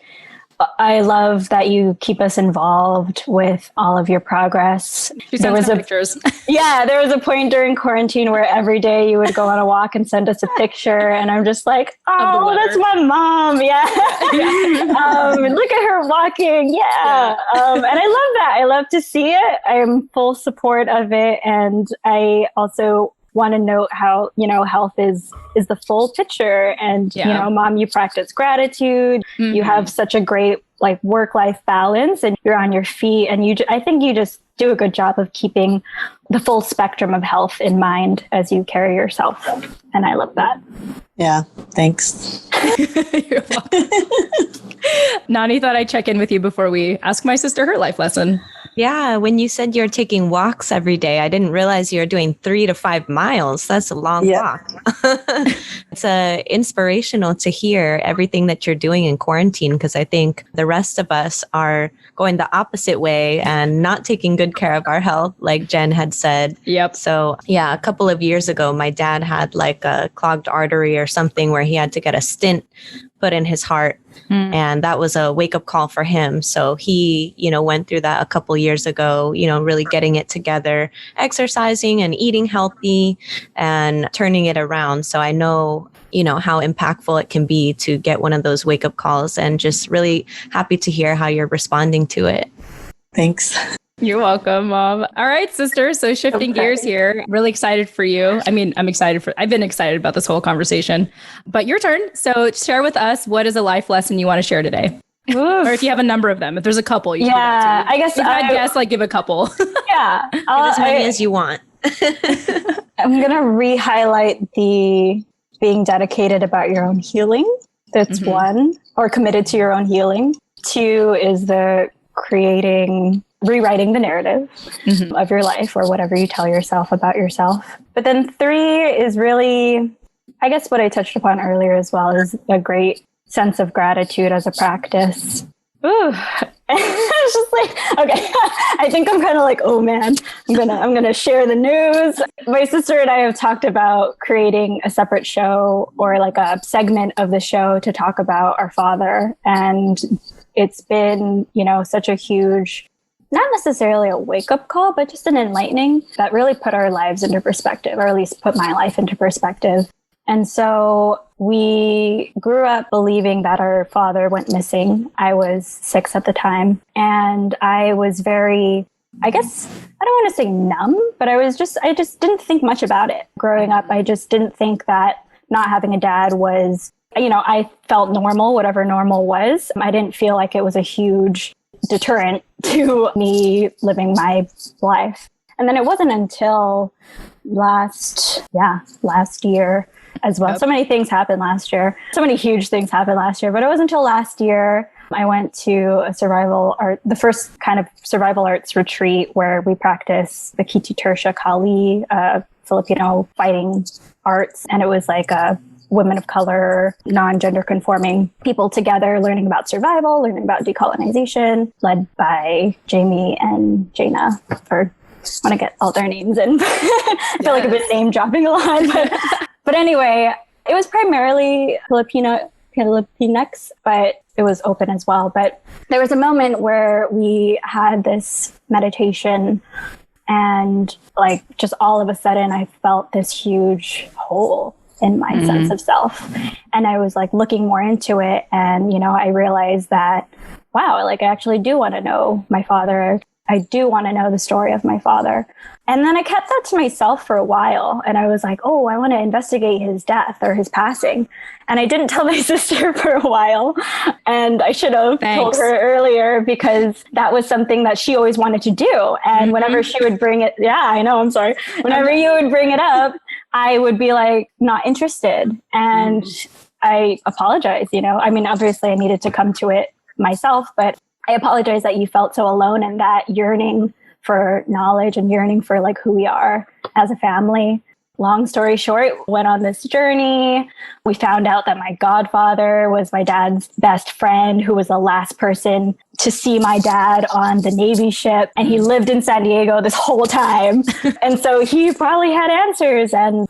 I love that you keep us involved with all of your progress. There was pictures. Yeah, there was a point during quarantine where every day you would go on a walk and send us a picture, and I'm just like, oh, that's my mom. Yeah, look at her walking. Yeah, and I love that. I love to see it. I'm full support of it, and I also want to note how, health is the full picture. And, Mom, you practice gratitude. You have such a great work-life balance, and you're on your feet. And I think you just do a good job of keeping the full spectrum of health in mind as you carry yourself. And I love that. Yeah. Thanks. You're welcome. Nani thought I'd check in with you before we ask my sister her life lesson. Yeah, when you said you're taking walks every day, I didn't realize you're doing 3 to 5 miles. That's a long walk. It's inspirational to hear everything that you're doing in quarantine, because I think the rest of us are going the opposite way and not taking good care of our health, like Jen had said. Yep. So yeah, a couple of years ago, my dad had like a clogged artery or something where he had to get a stent put in his heart. And that was a wake-up call for him. So he, went through that a couple years ago, really getting it together, exercising and eating healthy and turning it around. So I know, how impactful it can be to get one of those wake-up calls, and just really happy to hear how you're responding to it. Thanks. You're welcome, Mom. All right, sister. So shifting gears here, really excited for you. I mean, I've been excited about this whole conversation, but your turn. So share with us, what is a life lesson you want to share today? Oof. Or if you have a number of them, if there's a couple. I guess I guess give a couple. Yeah. Give as many as you want. I'm going to re-highlight the being dedicated about your own healing. That's one, or committed to your own healing. 2 is the rewriting the narrative of your life, or whatever you tell yourself about yourself. But then 3 is really, I guess what I touched upon earlier as well, is a great sense of gratitude as a practice. Ooh. It's just like, okay, I think I'm kind of like, oh man, I'm gonna share the news. My sister and I have talked about creating a separate show, or like a segment of the show, to talk about our father. And it's been, such a huge not necessarily a wake-up call, but just an enlightening that really put our lives into perspective, or at least put my life into perspective. And so we grew up believing that our father went missing. I was 6 at the time, and I was very, I guess, I don't want to say numb, but I just didn't think much about it. Growing up, I just didn't think that not having a dad was, I felt normal, whatever normal was. I didn't feel like it was a huge deterrent to me living my life. And then it wasn't until last year as well. Yep. So many things happened last year. So many huge things happened last year, but it wasn't until last year I went to the first kind of survival arts retreat where we practice the Kiti Tersha Kali, Filipino fighting arts. And it was like a women of color, non-gender conforming people together, learning about survival, learning about decolonization, led by Jamie and Jaina. I want to get all their names in. I feel like I've been name dropping a lot. But anyway, it was primarily Filipinx, but it was open as well. But there was a moment where we had this meditation, and like just all of a sudden I felt this huge hole in my sense of self. And I was like looking more into it, and I realized that, wow, like I actually do want to know my father. I do want to know the story of my father. And then I kept that to myself for a while. And I was like, oh, I want to investigate his death or his passing. And I didn't tell my sister for a while. And I should have told her earlier, because that was something that she always wanted to do. And whenever she would bring it, I'm sorry. Whenever you would bring it up, I would be like, not interested. And I apologize, I mean, obviously I needed to come to it myself, but I apologize that you felt so alone, and that yearning for knowledge and yearning for like who we are as a family. Long story short, went on this journey. We found out that my godfather was my dad's best friend, who was the last person to see my dad on the Navy ship. And he lived in San Diego this whole time. And so he probably had answers. And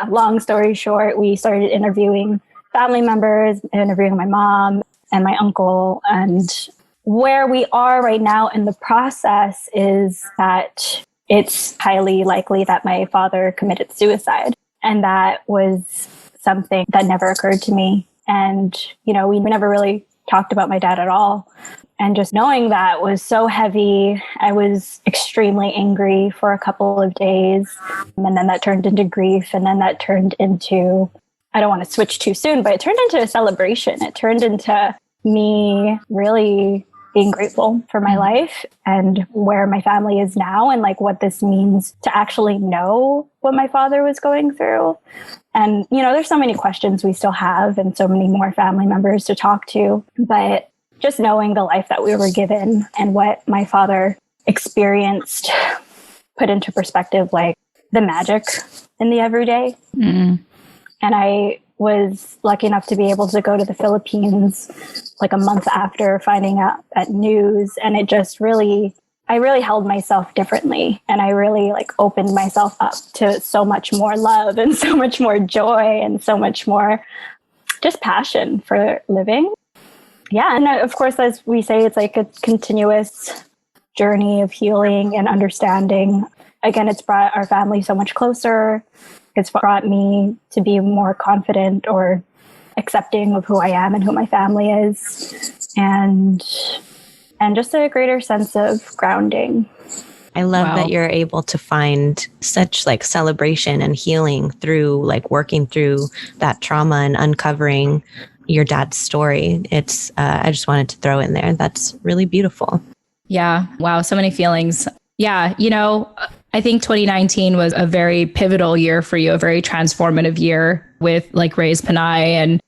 long story short, we started interviewing family members, interviewing my mom and my uncle. And where we are right now in the process is that it's highly likely that my father committed suicide. And that was something that never occurred to me. And, we never really talked about my dad at all. And just knowing that was so heavy. I was extremely angry for a couple of days. And then that turned into grief. And then that turned into, I don't want to switch too soon, but it turned into a celebration. It turned into me really being grateful for my life and where my family is now, and like what this means to actually know what my father was going through. And, there's so many questions we still have and so many more family members to talk to, but just knowing the life that we were given and what my father experienced put into perspective, like the magic in the everyday. And I was lucky enough to be able to go to the Philippines like a month after finding out that news. And it just I really held myself differently. And I really like opened myself up to so much more love and so much more joy and so much more just passion for living. Yeah. And of course, as we say, it's like a continuous journey of healing and understanding. Again, it's brought our family so much closer. It's brought me to be more confident or accepting of who I am and who my family is, and just a greater sense of grounding. I love that you're able to find such like celebration and healing through like working through that trauma and uncovering your dad's story. It's I just wanted to throw in there. That's really beautiful. Yeah. Wow. So many feelings. Yeah. I think 2019 was a very pivotal year for you, a very transformative year with like Raised Pinay and,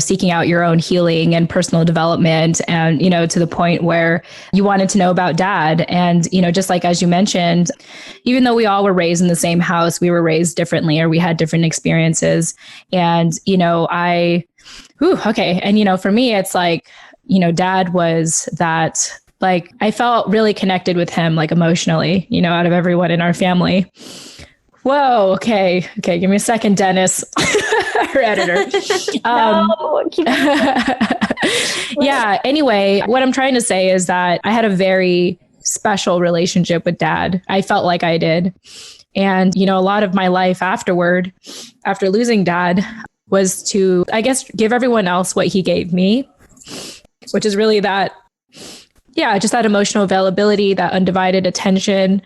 seeking out your own healing and personal development and, to the point where you wanted to know about dad. And, just like, as you mentioned, even though we all were raised in the same house, we were raised differently or we had different experiences. And, okay. And, for me, it's like, dad was that. Like, I felt really connected with him, like emotionally, out of everyone in our family. Whoa. Okay. Give me a second, Dennis, our editor. Yeah. Anyway, what I'm trying to say is that I had a very special relationship with dad. I felt like I did. And, you know, a lot of my life afterward, after losing dad, was to, I guess, give everyone else what he gave me, which is really that, yeah, just that emotional availability, that undivided attention.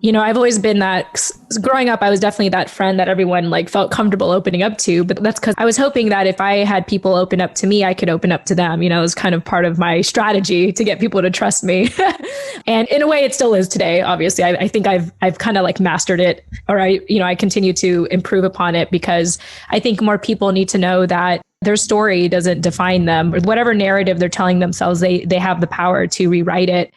You know, I've always been that, growing up, I was definitely that friend that everyone like felt comfortable opening up to. But that's because I was hoping that if I had people open up to me, I could open up to them. You know, it was kind of part of my strategy to get people to trust me. And in a way, it still is today. Obviously, I think I've kind of like mastered it, or I continue to improve upon it, because I think more people need to know that their story doesn't define them, or whatever narrative they're telling themselves, they have the power to rewrite it.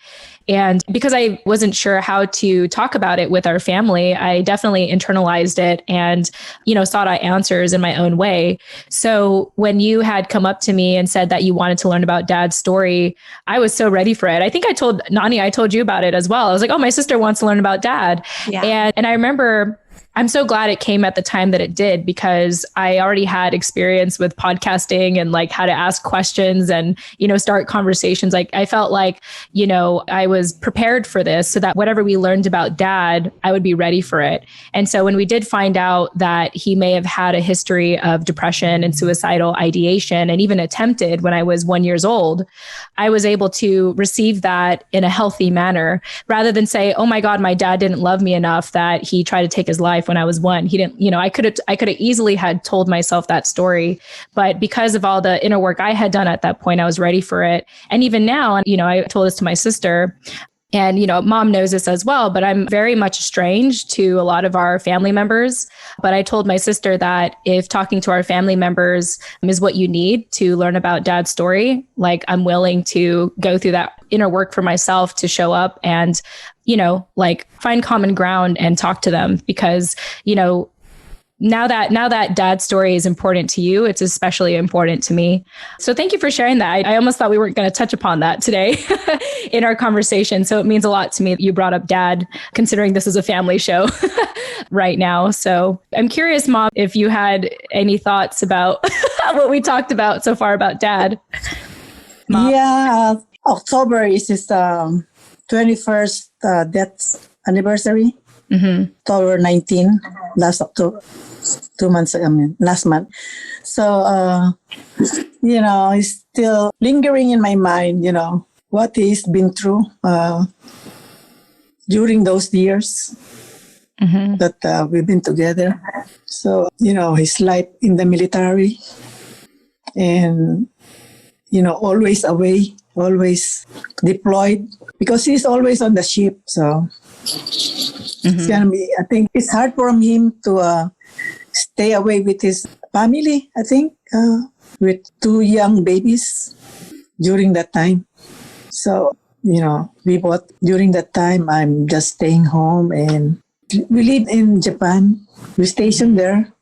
And because I wasn't sure how to talk about it with our family, I definitely internalized it and, you know, sought out answers in my own way. So when you had come up to me and said that you wanted to learn about dad's story, I was so ready for it. I think I told Nani, I told you about it as well. I was like, oh, my sister wants to learn about dad. Yeah. And I remember, I'm so glad it came at the time that it did, because I already had experience with podcasting and like how to ask questions and, you know, start conversations. Like I felt like, you know, I was prepared for this so that whatever we learned about dad, I would be ready for it. And so when we did find out that he may have had a history of depression and suicidal ideation, and even attempted when I was 1 year old, I was able to receive that in a healthy manner, rather than say, oh my God, my dad didn't love me enough that he tried to take his life when I was 1. He didn't, you know, I could have easily had told myself that story, but because of all the inner work I had done at that point, I was ready for it. And even now, you know, I told this to my sister, and, you know, mom knows this as well, but I'm very much estranged to a lot of our family members. But I told my sister that if talking to our family members is what you need to learn about dad's story, like I'm willing to go through that inner work for myself to show up and, you know, like find common ground and talk to them, because, you know, now that dad's story is important to you, it's especially important to me. So thank you for sharing that. I almost thought we weren't going to touch upon that today in our conversation. So it means a lot to me that you brought up dad, considering this is a family show right now. So I'm curious, Mom, if you had any thoughts about what we talked about so far about dad. Mom? Yeah, October is his 21st death anniversary. Mm-hmm. October 19, last October, 2 months ago, last month. So, you know, it's still lingering in my mind, you know, what he's been through during those years that we've been together. So, you know, his life in the military and, you know, always away, always deployed, because he's always on the ship. So it's gonna be, I think it's hard for him to stay away with his family, I think, with 2 young babies during that time. So, you know, we both, during that time, I'm just staying home, and we live in Japan. We stationed there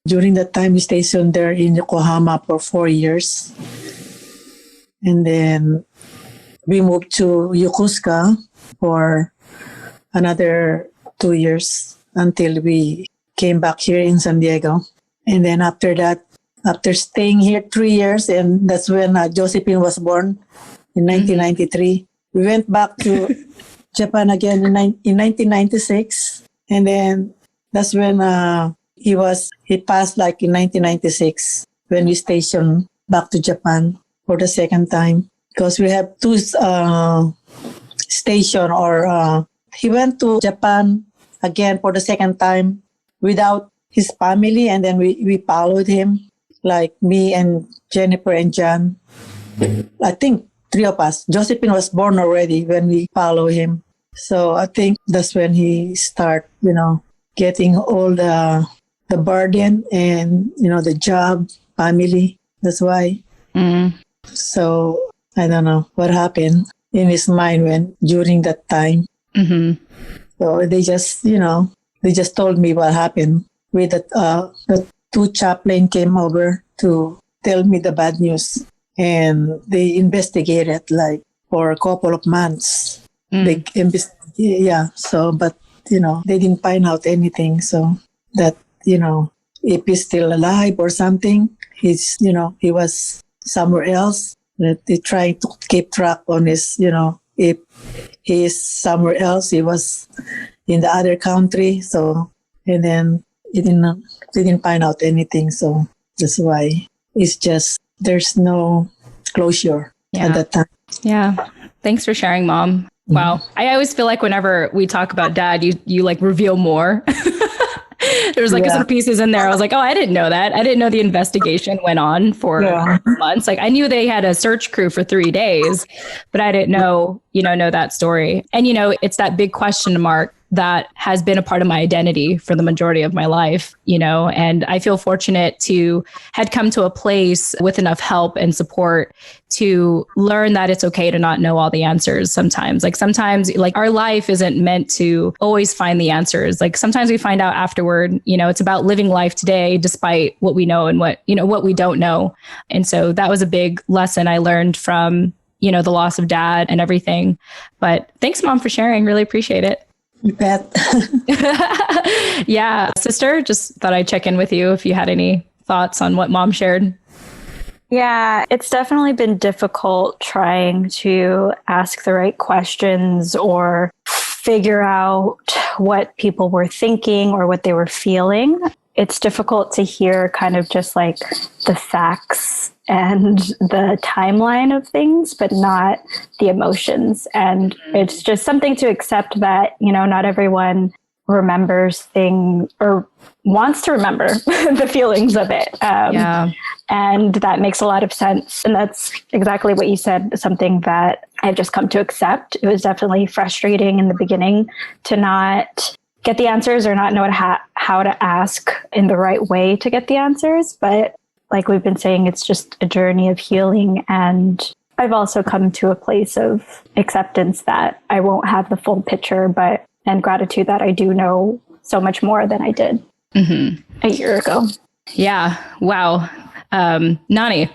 during that time, we stationed there in Yokohama for 4 years. And then we moved to Yokosuka for another 2 years until we came back here in San Diego. And then after that, after staying here 3 years, and that's when Josephine was born in 1993, we went back to Japan again in 1996. And then that's when he passed like in 1996 when we stationed back to Japan for the second time, because we have 2 station, or he went to Japan again for the second time without his family, and then we followed him, like me and Jennifer and John. I think 3 of us. Josephine was born already when we followed him. So I think that's when he start, you know, getting all the burden and, you know, the job, family. That's why. So I don't know what happened in his mind when during that time. So they just, you know, they just told me what happened. With the 2 chaplain came over to tell me the bad news, and they investigated like for a couple of months. They So, but you know, they didn't find out anything. So that, you know, if he's still alive or something, he was somewhere else. That they trying to keep track on his, you know, if he's somewhere else. He was in the other country. So, and then he didn't find out anything. So that's why it's just, there's no closure at that time. Yeah. Thanks for sharing, Mom. Wow. I always feel like whenever we talk about Dad, you like reveal more. There was like some pieces in there. I was like, oh, I didn't know that. I didn't know the investigation went on for months. Like I knew they had a search crew for 3 days, but I didn't know that story. And, it's that big question mark that has been a part of my identity for the majority of my life, and I feel fortunate to had come to a place with enough help and support to learn that it's okay to not know all the answers sometimes. Like sometimes like our life isn't meant to always find the answers. Like sometimes we find out afterward, it's about living life today, despite what we know and what we don't know. And so that was a big lesson I learned from, the loss of Dad and everything. But thanks, Mom, for sharing. Really appreciate it. You bet. Yeah. Sister, just thought I'd check in with you if you had any thoughts on what Mom shared. Yeah, it's definitely been difficult trying to ask the right questions or figure out what people were thinking or what they were feeling. It's difficult to hear kind of just like the facts and the timeline of things, but not the emotions. And it's just something to accept that, not everyone remembers things or wants to remember the feelings of it. And that makes a lot of sense. And that's exactly what you said, something that I've just come to accept. It was definitely frustrating in the beginning to not get the answers or not know how to ask in the right way to get the answers. But like we've been saying, it's just a journey of healing. And I've also come to a place of acceptance that I won't have the full picture, and gratitude that I do know so much more than I did a year ago. Yeah. Wow. Nani,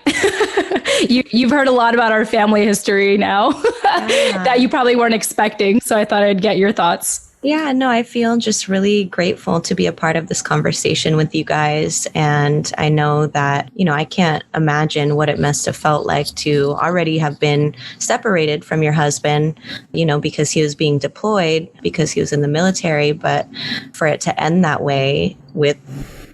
you've heard a lot about our family history now that you probably weren't expecting. So I thought I'd get your thoughts. Yeah, no, I feel just really grateful to be a part of this conversation with you guys. And I know that, I can't imagine what it must have felt like to already have been separated from your husband, because he was being deployed, because he was in the military. But for it to end that way with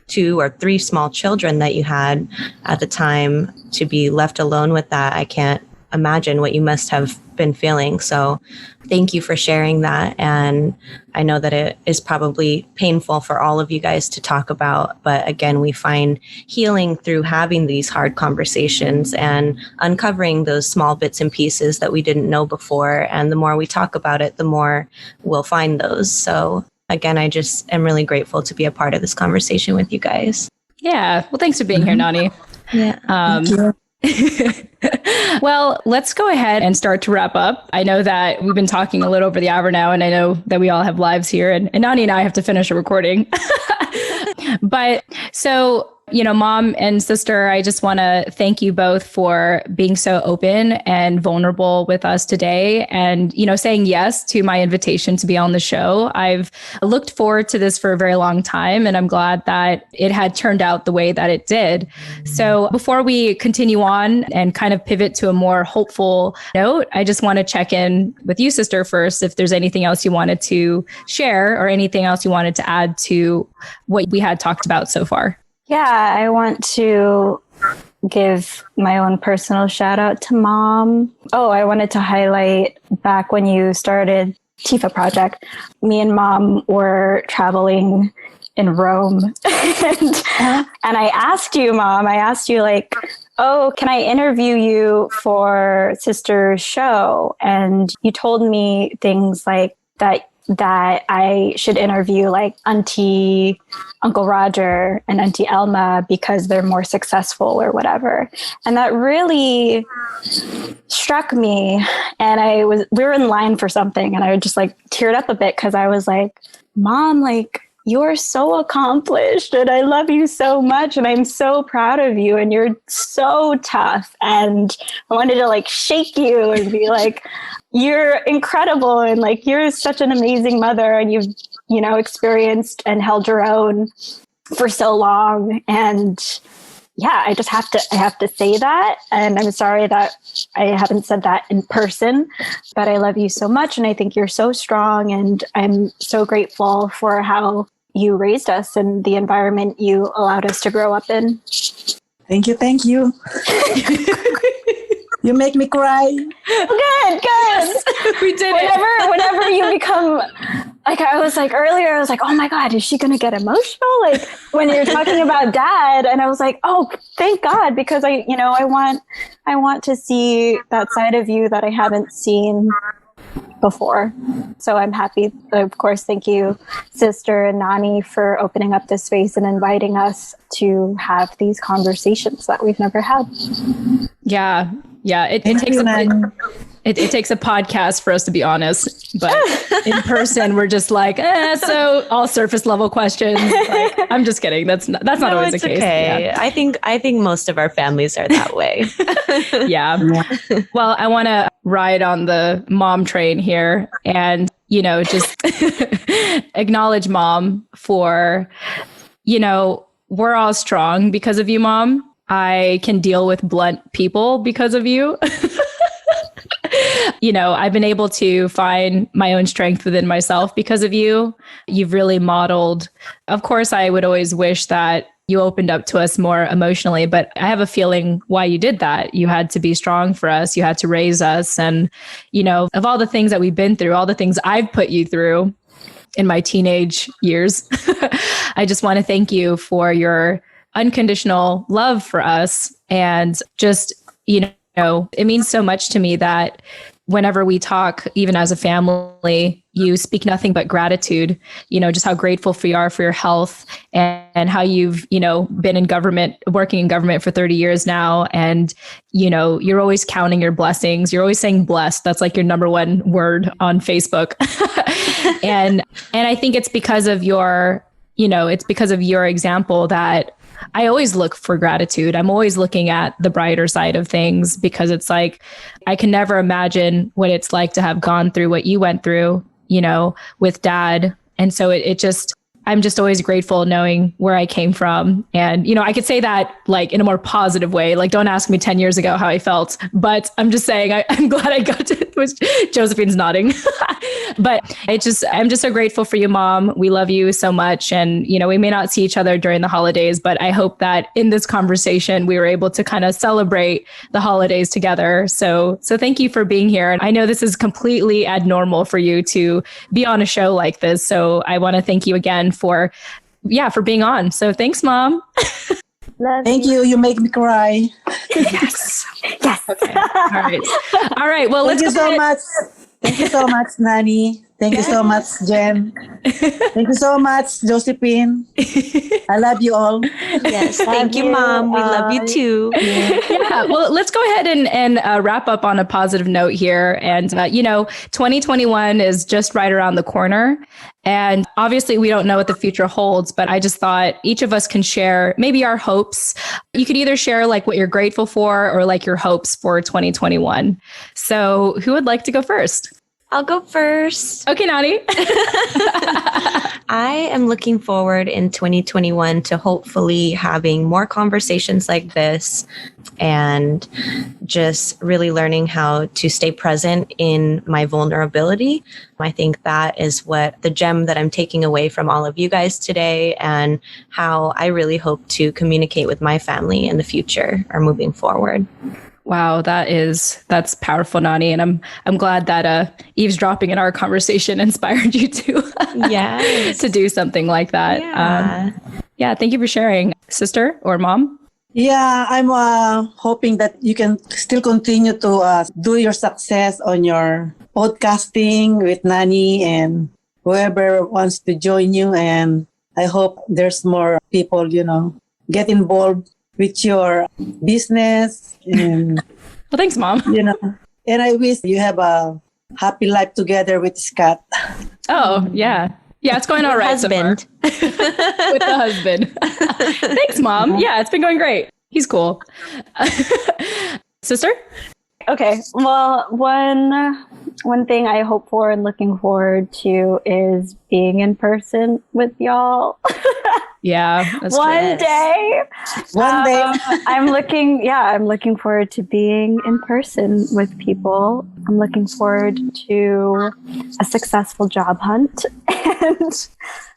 2 or 3 small children that you had at the time, to be left alone with that, I can't imagine what you must have been feeling. So thank you for sharing that. And I know that it is probably painful for all of you guys to talk about. But again, we find healing through having these hard conversations and uncovering those small bits and pieces that we didn't know before. And the more we talk about it, the more we'll find those. So again, I just am really grateful to be a part of this conversation with you guys. Yeah. Well, thanks for being here, Nani. Yeah. Thank you. Well, let's go ahead and start to wrap up. I know that we've been talking a little over the hour now, and I know that we all have lives here, and Nani and I have to finish a recording. But so, Mom and sister, I just want to thank you both for being so open and vulnerable with us today and, saying yes to my invitation to be on the show. I've looked forward to this for a very long time, and I'm glad that it had turned out the way that it did. So before we continue on and kind of pivot to a more hopeful note, I just want to check in with you, sister, first, if there's anything else you wanted to share or anything else you wanted to add to what we had talked about so far. Yeah, I want to give my own personal shout out to Mom. Oh, I wanted to highlight back when you started TFAW Project, me and Mom were traveling in Rome. And I asked you, Mom, like, oh, can I interview you for Sister's show? And you told me things like that I should interview like Auntie, Uncle Roger and Auntie Elma because they're more successful or whatever. And that really struck me. And we were in line for something and I just like teared up a bit because I was like, Mom, like, you're so accomplished and I love you so much and I'm so proud of you and you're so tough. And I wanted to like shake you and be like, you're incredible and like you're such an amazing mother and you've, experienced and held your own for so long. And yeah, I have to say that. And I'm sorry that I haven't said that in person, but I love you so much. And I think you're so strong. And I'm so grateful for how you raised us and the environment you allowed us to grow up in. Thank you. Thank you. You make me cry. Good. Yes, we did whenever you become, like I was like earlier, I was like, oh my God, is she going to get emotional? Like when you're talking about dad, and I was like, oh, thank God, because I want to see that side of you that I haven't seen before. So I'm happy. Of course, thank you, Sister and Nani, for opening up this space and inviting us to have these conversations that we've never had. Yeah. It takes a podcast for us to be honest, but in person we're just like, so all surface level questions. Like, I'm just kidding. That's not always the case. Okay. Yeah. I think most of our families are that way. Yeah. Well, I want to ride on the mom train here and, just acknowledge Mom for, we're all strong because of you, Mom. I can deal with blunt people because of you. I've been able to find my own strength within myself because of you. You've really modeled. Of course, I would always wish that you opened up to us more emotionally, but I have a feeling why you did that. You had to be strong for us. You had to raise us. And, of all the things that we've been through, all the things I've put you through in my teenage years, I just want to thank you for your unconditional love for us. And just, it means so much to me that whenever we talk, even as a family, you speak nothing but gratitude, just how grateful we are for your health and how you've, been in government, working in government for 30 years now. And, you're always counting your blessings. You're always saying blessed. That's like your number one word on Facebook. and I think it's because of your, it's because of your example that I always look for gratitude. I'm always looking at the brighter side of things because it's like, I can never imagine what it's like to have gone through what you went through, with Dad. And so I'm just always grateful knowing where I came from. And, I could say that like in a more positive way, like don't ask me 10 years ago how I felt, but I'm just saying, I'm glad I got to, Josephine's nodding, but I'm just so grateful for you, Mom. We love you so much. And, we may not see each other during the holidays, but I hope that in this conversation, we were able to kind of celebrate the holidays together. So thank you for being here. And I know this is completely abnormal for you to be on a show like this. So I want to thank you again for being on. So thanks, Mom. Thank you. You make me cry. Yes. Okay. All right. Well, Thank you so much. Thank you so much, Nani. Thank you so much, Jen. Thank you so much, Josephine. I love you all. Yes. Thank you, Mom. We love you too. Yeah. Well, let's go ahead and wrap up on a positive note here. And, 2021 is just right around the corner. And obviously we don't know what the future holds, but I just thought each of us can share maybe our hopes. You could either share like what you're grateful for or like your hopes for 2021. So who would like to go first? I'll go first. Okay, Nani. I am looking forward in 2021 to hopefully having more conversations like this and just really learning how to stay present in my vulnerability. I think that is what the gem that I'm taking away from all of you guys today and how I really hope to communicate with my family in the future or moving forward. Wow, that's powerful, Nani. And I'm glad that eavesdropping in our conversation inspired you to to do something like that. Yeah. Thank you for sharing, sister or mom. Yeah, I'm hoping that you can still continue to do your success on your podcasting with Nani and whoever wants to join you. And I hope there's more people, get involved with your business. And, well, thanks, Mom. And I wish you have a happy life together with Scott. Oh, yeah. Yeah, it's going all right. Husband. With the husband. Thanks, Mom. Yeah, it's been going great. He's cool. Sister? Okay. Well, one thing I hope for and looking forward to is being in person with y'all. Yeah. That's One day. One day. I'm looking forward to being in person with people. I'm looking forward to a successful job hunt. And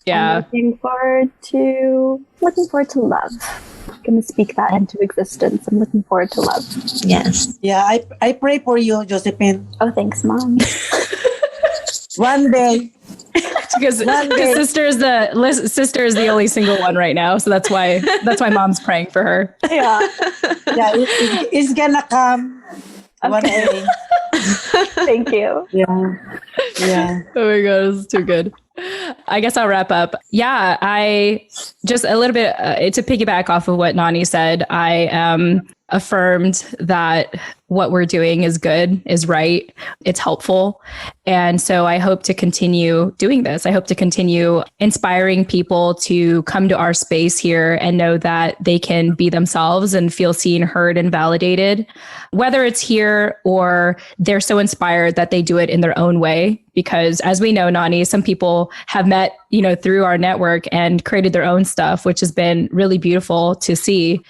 I'm looking forward to love. I'm going to speak that into existence. I'm looking forward to love. Yes. Yeah, I pray for you, Josephine. Oh, thanks, Mom. One day. Because sister is the only single one right now, so that's why Mom's praying for her. Yeah, it's gonna come one day. Thank you. Yeah. Oh my God, it's too good. I guess I'll wrap up. Yeah, I just a little bit to piggyback off of what Nani said. I am affirmed that what we're doing is good, is right, it's helpful. And so I hope to continue doing this. I hope to continue inspiring people to come to our space here and know that they can be themselves and feel seen, heard, and validated, whether it's here or they're so inspired that they do it in their own way. Because as we know, Nani, some people have met, through our network and created their own stuff, which has been really beautiful to see.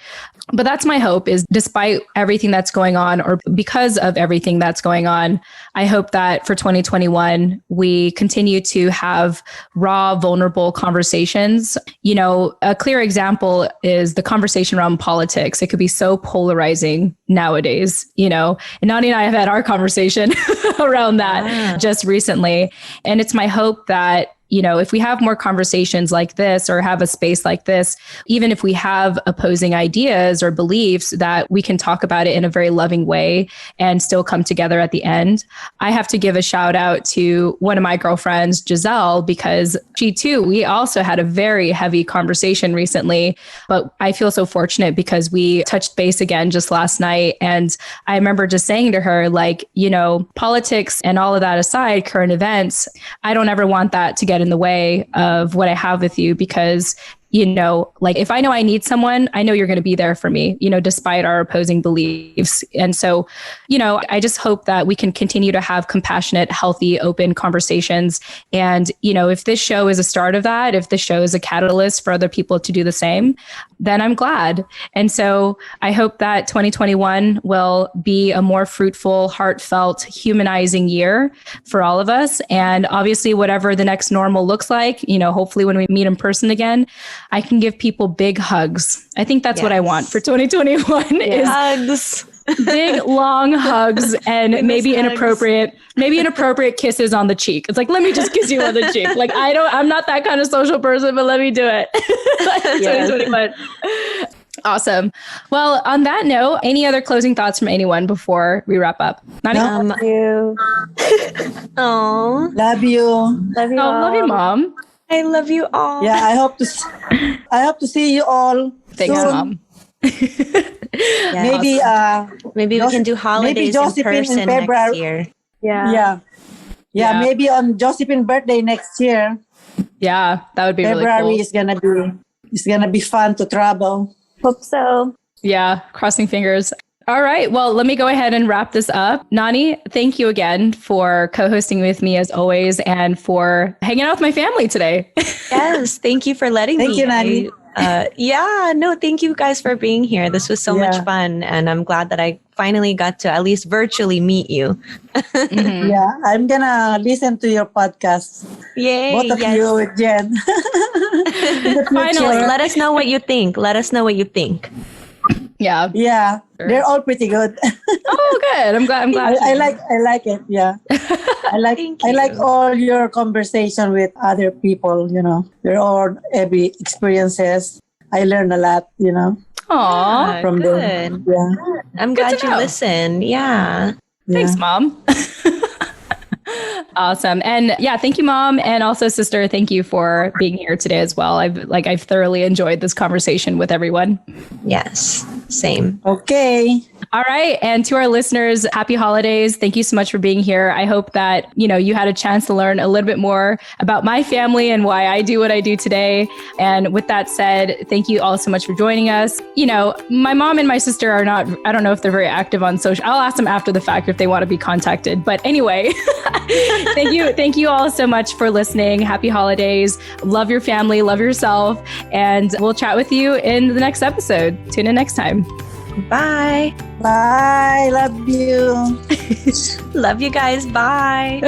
But that's my hope, is despite everything that's going on, or because of everything that's going on, I hope that for 2021, we continue to have raw, vulnerable conversations. A clear example is the conversation around politics. It could be so polarizing nowadays, and Nani and I have had our conversation around that just recently. And it's my hope that if we have more conversations like this, or have a space like this, even if we have opposing ideas or beliefs, that we can talk about it in a very loving way and still come together at the end. I have to give a shout out to one of my girlfriends, Giselle, because we also had a very heavy conversation recently, but I feel so fortunate because we touched base again just last night. And I remember just saying to her, politics and all of that aside, current events, I don't ever want that to get in the way of what I have with you, because if I know I need someone, I know you're going to be there for me, despite our opposing beliefs. And so, I just hope that we can continue to have compassionate, healthy, open conversations. And, if this show is a start of that, if this show is a catalyst for other people to do the same, then I'm glad. And so I hope that 2021 will be a more fruitful, heartfelt, humanizing year for all of us. And obviously, whatever the next normal looks like, hopefully when we meet in person again, I can give people big hugs. I think that's what I want for 2021 is hugs. Big, long hugs and maybe inappropriate kisses on the cheek. It's like, let me just kiss you on the cheek. I'm not that kind of social person, but let me do it. 2021. Awesome. Well, on that note, any other closing thoughts from anyone before we wrap up? Love you. Oh, Love you. Love you. Love you, Mom. I love you all. Yeah, I hope to see you all. Thanks, soon. Mom. Maybe we can do holidays in person next year. Yeah. Maybe on Josephine's birthday next year. Yeah, that would be February really cool. It's gonna be fun to travel. Hope so. Yeah, crossing fingers. All right. Well, let me go ahead and wrap this up. Nani, thank you again for co-hosting with me as always, and for hanging out with my family today. Yes. Thank you for letting me. Thank you, Nani. Thank you guys for being here. This was so much fun. And I'm glad that I finally got to at least virtually meet you. Mm-hmm. Yeah, I'm gonna listen to your podcast. Yay. Both of you with Jen. Finally, let us know what you think. Yeah. Yeah, they're all pretty good. Oh, good. I'm glad. I like it. Yeah. I like all your conversation with other people, they're all every experiences. I learn a lot, Aw, from good. them. Yeah. I'm glad you listened. Yeah. Thanks, Mom. Awesome. And thank you, Mom. And also, sister, thank you for being here today as well. I've thoroughly enjoyed this conversation with everyone. Yes. Same. Okay. All right. And to our listeners, happy holidays. Thank you so much for being here. I hope that, you had a chance to learn a little bit more about my family and why I do what I do today. And with that said, thank you all so much for joining us. My mom and my sister are not, I don't know if they're very active on social. I'll ask them after the fact if they want to be contacted. But anyway, thank you. Thank you all so much for listening. Happy holidays. Love your family, love yourself. And we'll chat with you in the next episode. Tune in next time. Bye. Bye. Love you. Love you guys. Bye.